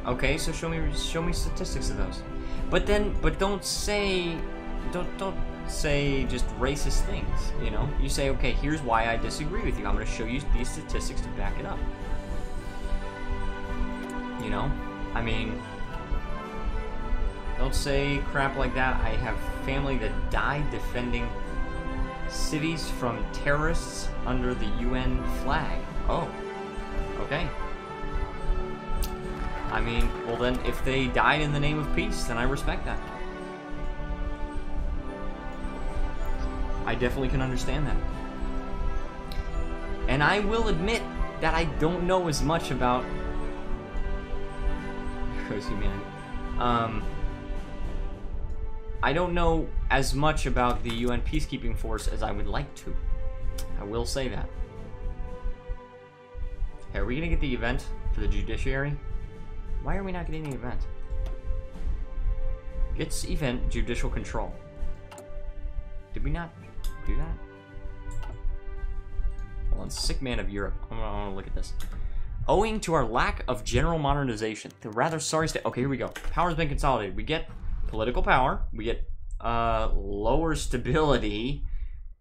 Okay, so show me statistics of those. But don't say just racist things, you know? You say, okay, here's why I disagree with you. I'm gonna show you these statistics to back it up. You know? I mean, don't say crap like that. I have family that died defending cities from terrorists under the UN flag. Oh, okay. I mean, well then, if they died in the name of peace, then I respect that. I definitely can understand that. And I will admit that I don't know as much about humanity. I don't know as much about the UN peacekeeping force as I would like to. I will say that. Hey, are we gonna get the event for the judiciary? Why are we not getting the event? Gets event judicial control. Did we not do that? Hold on, sick man of Europe. I want to look at this. Owing to our lack of general modernization, the rather sorry state. Okay, here we go. Power's been consolidated. We get political power. We get lower stability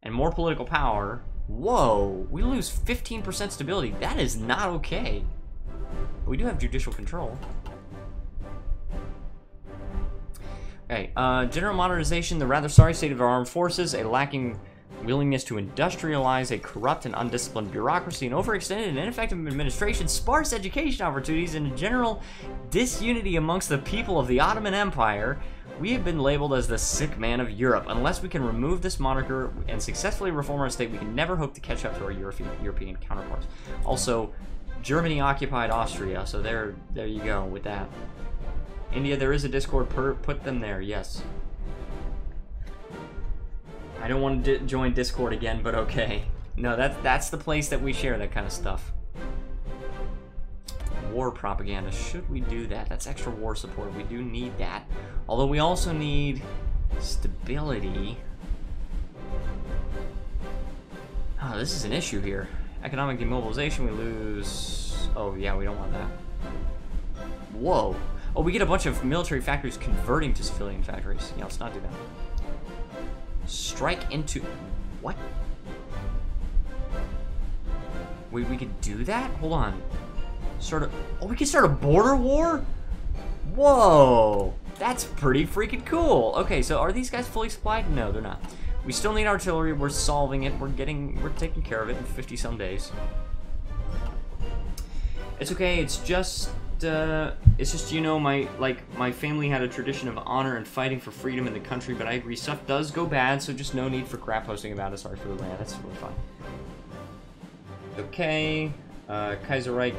and more political power. Whoa, we lose 15% stability. That is not okay. We do have judicial control. Okay, general modernization, the rather sorry state of our armed forces, a lacking willingness to industrialize, a corrupt and undisciplined bureaucracy, an overextended and ineffective administration, sparse education opportunities, and a general disunity amongst the people of the Ottoman Empire. We have been labeled as the sick man of Europe. Unless we can remove this moniker and successfully reform our state, we can never hope to catch up to our European counterparts. Also, Germany occupied Austria, so there you go with that. India, there is a Discord, put them there, yes. I don't want to join Discord again, but okay. No, that's the place that we share that kind of stuff. War propaganda, should we do that? That's extra war support, we do need that. Although we also need stability. Oh, this is an issue here. Economic demobilization, we lose... Oh yeah, we don't want that. Whoa. Oh, we get a bunch of military factories converting to civilian factories. Yeah, let's not do that. Strike into... What? Wait, we could do that? Hold on. Sort of... Oh, we can start a border war? Whoa! That's pretty freaking cool. Okay, so are these guys fully supplied? No, they're not. We still need artillery. We're solving it. We're taking care of it in 50-some days. It's okay. It's just, you know, my family had a tradition of honor and fighting for freedom in the country, but I agree, stuff does go bad, so just no need for crap posting about it. Sorry for the rant. That's really fine. Okay. Kaiserreich.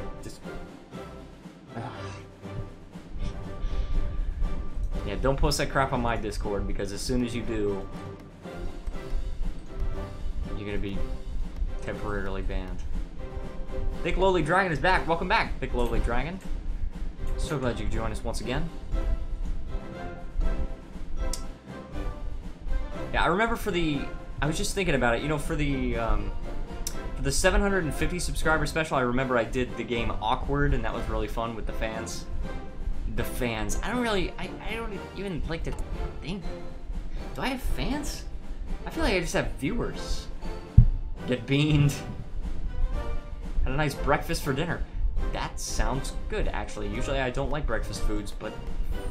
Yeah, don't post that crap on my Discord, because as soon as you do, you're gonna be temporarily banned. Thick Lowly Dragon is back. Welcome back, Thick Lowly Dragon. So glad you could join us once again. Yeah, I remember I was just thinking about it, you know, for the 750 subscriber special, I remember I did the game Awkward, and that was really fun with the fans. The fans. I don't even like to think. Do I have fans? I feel like I just have viewers. Get beaned. Had a nice breakfast for dinner. That sounds good, actually. Usually I don't like breakfast foods, but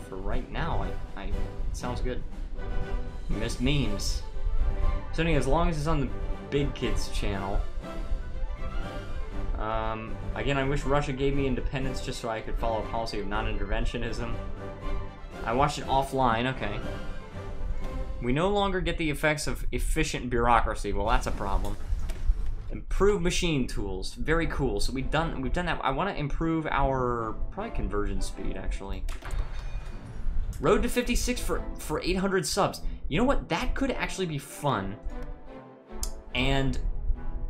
for right now, it sounds good. Missed memes. So anyway, as long as it's on the Big Kids channel. Again, I wish Russia gave me independence just so I could follow a policy of non-interventionism. I watched it offline, okay. We no longer get the effects of efficient bureaucracy. Well, that's a problem. Improve machine tools. Very cool. So we've done that. I want to improve our probably conversion speed, actually. Road to 56 for 800 subs. You know what? That could actually be fun. And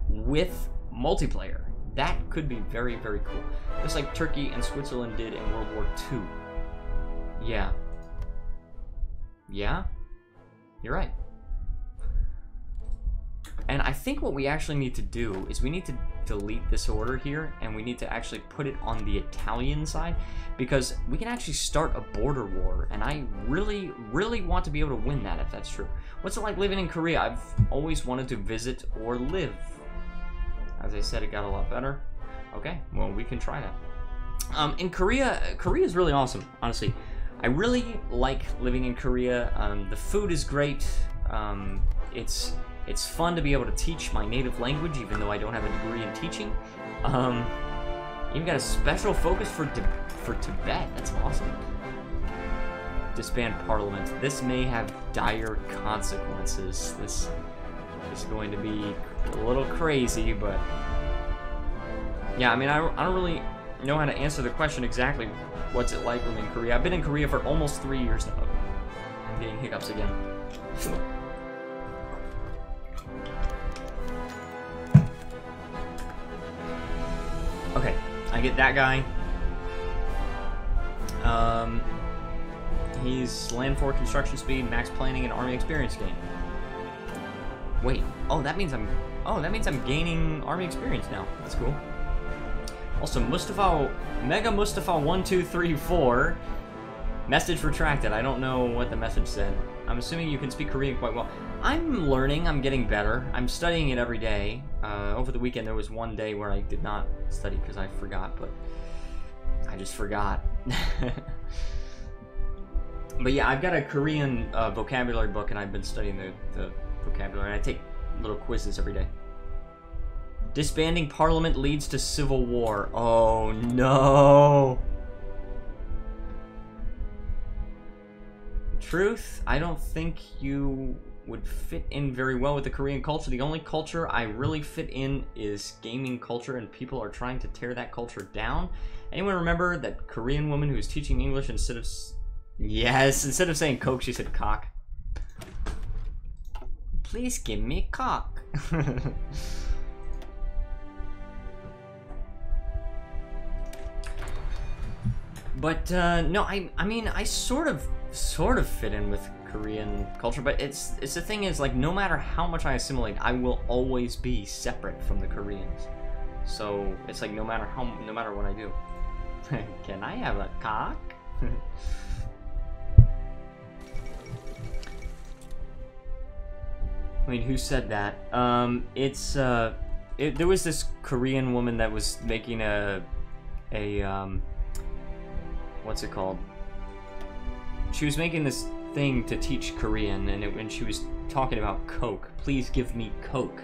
with multiplayer. That could be very, very cool. Just like Turkey and Switzerland did in World War II. Yeah. Yeah? You're right. And I think what we actually need to do is we need to delete this order here, and we need to actually put it on the Italian side, because we can actually start a border war, and I really, really want to be able to win that if that's true. What's it like living in Korea? I've always wanted to visit or live. As I said, it got a lot better. Okay, well, we can try that. In Korea is really awesome, honestly. I really like living in Korea. The food is great. It's fun to be able to teach my native language, even though I don't have a degree in teaching. Even got a special focus for Tibet. That's awesome. Disband Parliament. This may have dire consequences. This is going to be a little crazy, but yeah, I mean, I don't really know how to answer the question exactly. What's it like living in Korea? I've been in Korea for almost 3 years now. getting hiccups again. Okay, I get that guy. He's land for construction speed, max planning, and army experience gain. Wait, that means I'm gaining army experience now. That's cool. Also, Mega Mustafa 1234. Message retracted. I don't know what the message said. I'm assuming you can speak Korean quite well. I'm learning. I'm getting better. I'm studying it every day. Over the weekend, there was one day where I did not study because I forgot, but I just forgot. But yeah, I've got a Korean vocabulary book, and I've been studying the vocabulary. I take little quizzes every day. Disbanding parliament leads to civil war. Oh no. Truth, I don't think you would fit in very well with the Korean culture. The only culture I really fit in is gaming culture, and people are trying to tear that culture down. Anyone remember that Korean woman who was teaching English instead of... Yes, instead of saying Coke, she said cock. Please give me cock. But no, I mean I sort of fit in with Korean culture, but it's the thing is, like, no matter how much I assimilate, I will always be separate from the Koreans. So it's like no matter what I do. Can I have a cock? I mean, who said that? There was this Korean woman that was making what's it called? She was making this thing to teach Korean, and she was talking about Coke. Please give me Coke.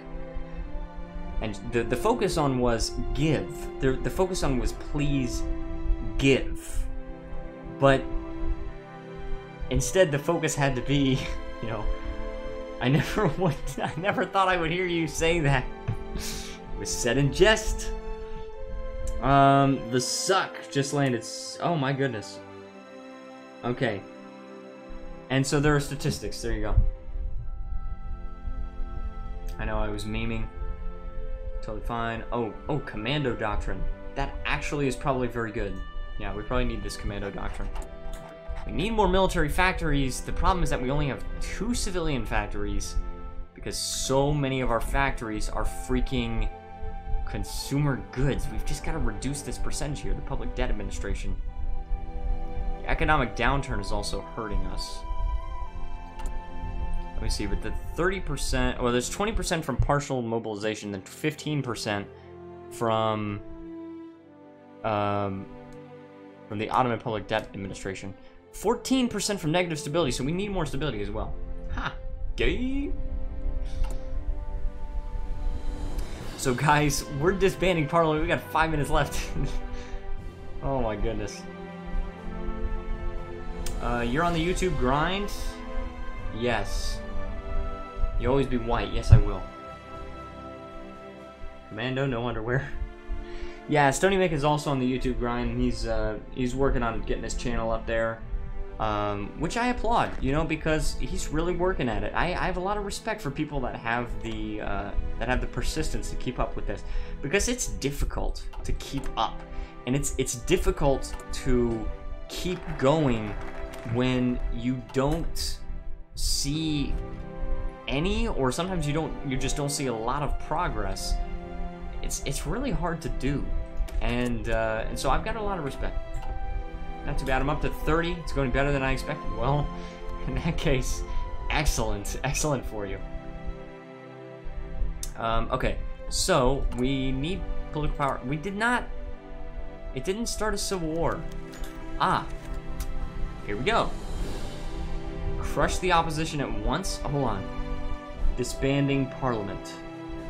And the focus on was give. The focus on was please give. But instead, the focus had to be, you know, I never thought I would hear you say that. It was said in jest. The suck just landed. Oh my goodness. Okay. And so there are statistics. There you go. I know I was memeing. Totally fine. Oh, commando doctrine. That actually is probably very good. Yeah, we probably need this commando doctrine. We need more military factories. The problem is that we only have 2 civilian factories because so many of our factories are freaking consumer goods. We've just got to reduce this percentage here. The public debt administration. The economic downturn is also hurting us. Let me see, but the 30%, well, there's 20% from partial mobilization, then 15% from the Ottoman public debt administration. 14% from negative stability, so we need more stability as well. Ha! Gay! So guys, we're disbanding Parliament. We got 5 minutes left. Oh my goodness. You're on the YouTube grind? Yes. You always be white. Yes, I will. Commando, no underwear. Yeah, Stony Mick is also on the YouTube grind. He's working on getting his channel up there. Which I applaud, you know, because he's really working at it. I have a lot of respect for people that have the persistence to keep up with this, because it's difficult to keep up, and it's difficult to keep going when you don't see any, or sometimes you just don't see a lot of progress. It's really hard to do, and so I've got a lot of respect. Not too bad. I'm up to 30. It's going better than I expected. Well, in that case, excellent for you. Okay, so we need political power. We did not. It didn't start a civil war. Ah, here we go. Crush the opposition at once. Oh, hold on. Disbanding Parliament.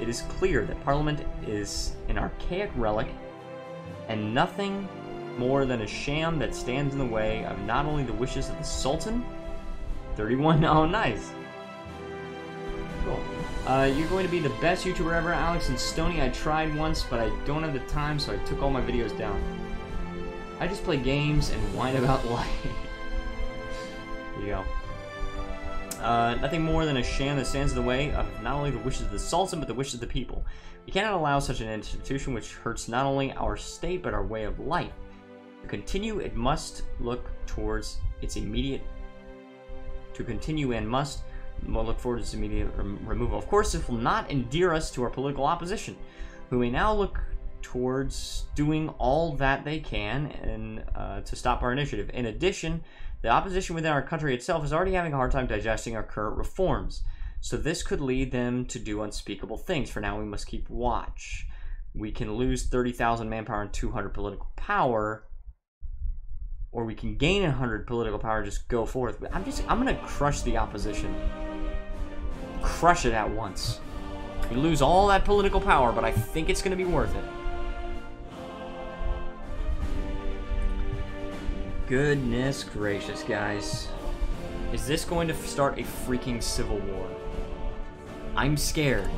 It is clear that Parliament is an archaic relic and nothing more than a sham that stands in the way of not only the wishes of the Sultan. 31. Oh, nice. Cool. You're going to be the best YouTuber ever, Alex and Stony. I tried once, but I don't have the time, so I took all my videos down. I just play games and whine about life. There you go. Nothing more than a sham that stands in the way of not only the wishes of the Sultan, but the wishes of the people. We cannot allow such an institution which hurts not only our state, but our way of life. To continue, it must look towards its immediate... To continue and must look forward to its immediate removal. Of course, this will not endear us to our political opposition, who may now look towards doing all that they can and to stop our initiative. In addition, the opposition within our country itself is already having a hard time digesting our current reforms, so this could lead them to do unspeakable things. For now, we must keep watch. We can lose 30,000 manpower and 200 political power, or we can gain 100 political power and just go forth. I'm gonna crush the opposition. Crush it at once. We lose all that political power, but I think it's gonna be worth it. Goodness gracious, guys. Is this going to start a freaking civil war? I'm scared.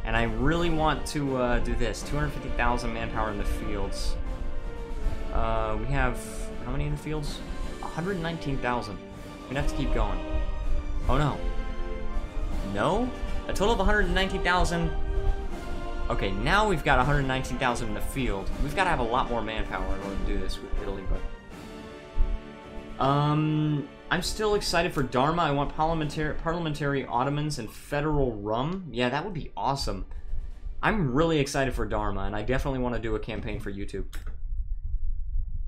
And I really want to do this. 250,000 manpower in the fields. We have... how many in the fields? 119,000. We're gonna have to keep going. Oh no. No? A total of 119,000. Okay, now we've got 119,000 in the field. We've got to have a lot more manpower in order to do this with Italy, but... I'm still excited for Dharma. I want parliamentary Ottomans and federal rum. Yeah, that would be awesome. I'm really excited for Dharma, and I definitely want to do a campaign for YouTube.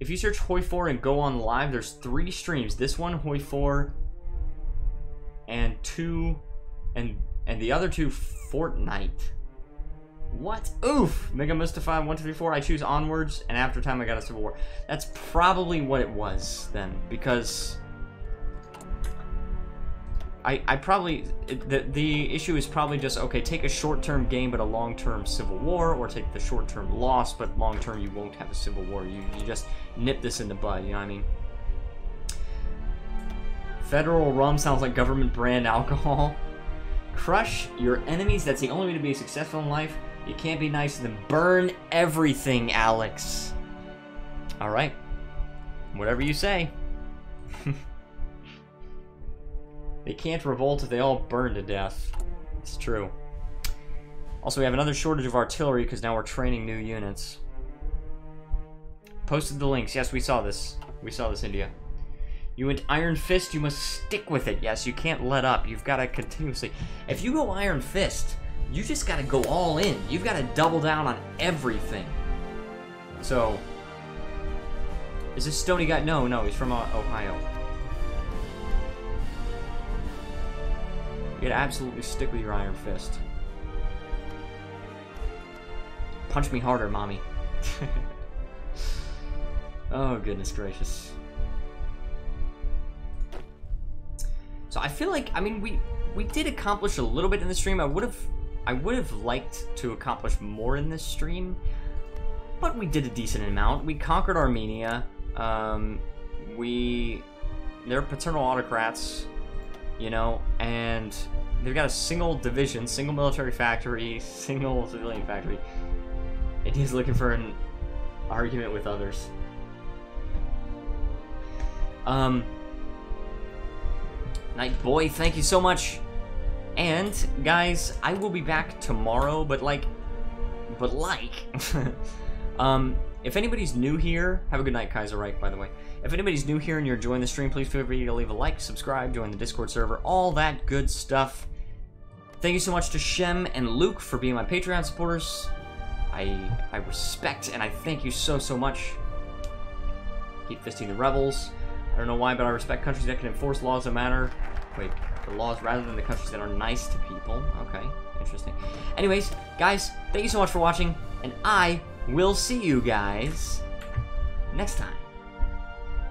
If you search HoI4 and go on live, there's 3 streams. This one, HoI4, and the other 2, Fortnite. What? Oof! Mega Mustafa 1234. I choose Onwards, and after time I got a Civil War. That's probably what it was then, because I probably the issue is probably just, okay, take a short-term gain but a long-term civil war, or take the short-term loss but long-term you won't have a civil war. You just nip this in the bud. You know what I mean? Federal rum sounds like government brand alcohol. Crush your enemies. That's the only way to be successful in life. You can't be nice to them. Burn everything, Alex. Alright. Whatever you say. They can't revolt if they all burn to death. It's true. Also, we have another shortage of artillery because now we're training new units. Posted the links. Yes, we saw this. We saw this, India. You went Iron Fist, you must stick with it. Yes, you can't let up. You've got to continuously... If you go Iron Fist, you just got to go all in. You've got to double down on everything. So... Is this Stony guy? No, he's from Ohio. You gotta absolutely stick with your Iron Fist. Punch me harder, mommy. Oh, goodness gracious. So I feel like, I mean, we did accomplish a little bit in the stream. I would have liked to accomplish more in this stream, but we did a decent amount. We conquered Armenia. They're paternal autocrats, you know, and they've got a single division, single military factory, single civilian factory. And he's looking for an argument with others. Night boy, thank you so much. And guys, I will be back tomorrow, but if anybody's new here, have a good night, Kaiserreich, by the way. If anybody's new here and you're enjoying the stream, please feel free to leave a like, subscribe, join the Discord server, all that good stuff. Thank you so much to Shem and Luke for being my Patreon supporters. I respect and I thank you so much. Keep fisting the rebels. I don't know why, but I respect countries that can enforce laws that matter. Wait, the laws rather than the countries that are nice to people. Okay, interesting. Anyways, guys, thank you so much for watching, and I will see you guys next time.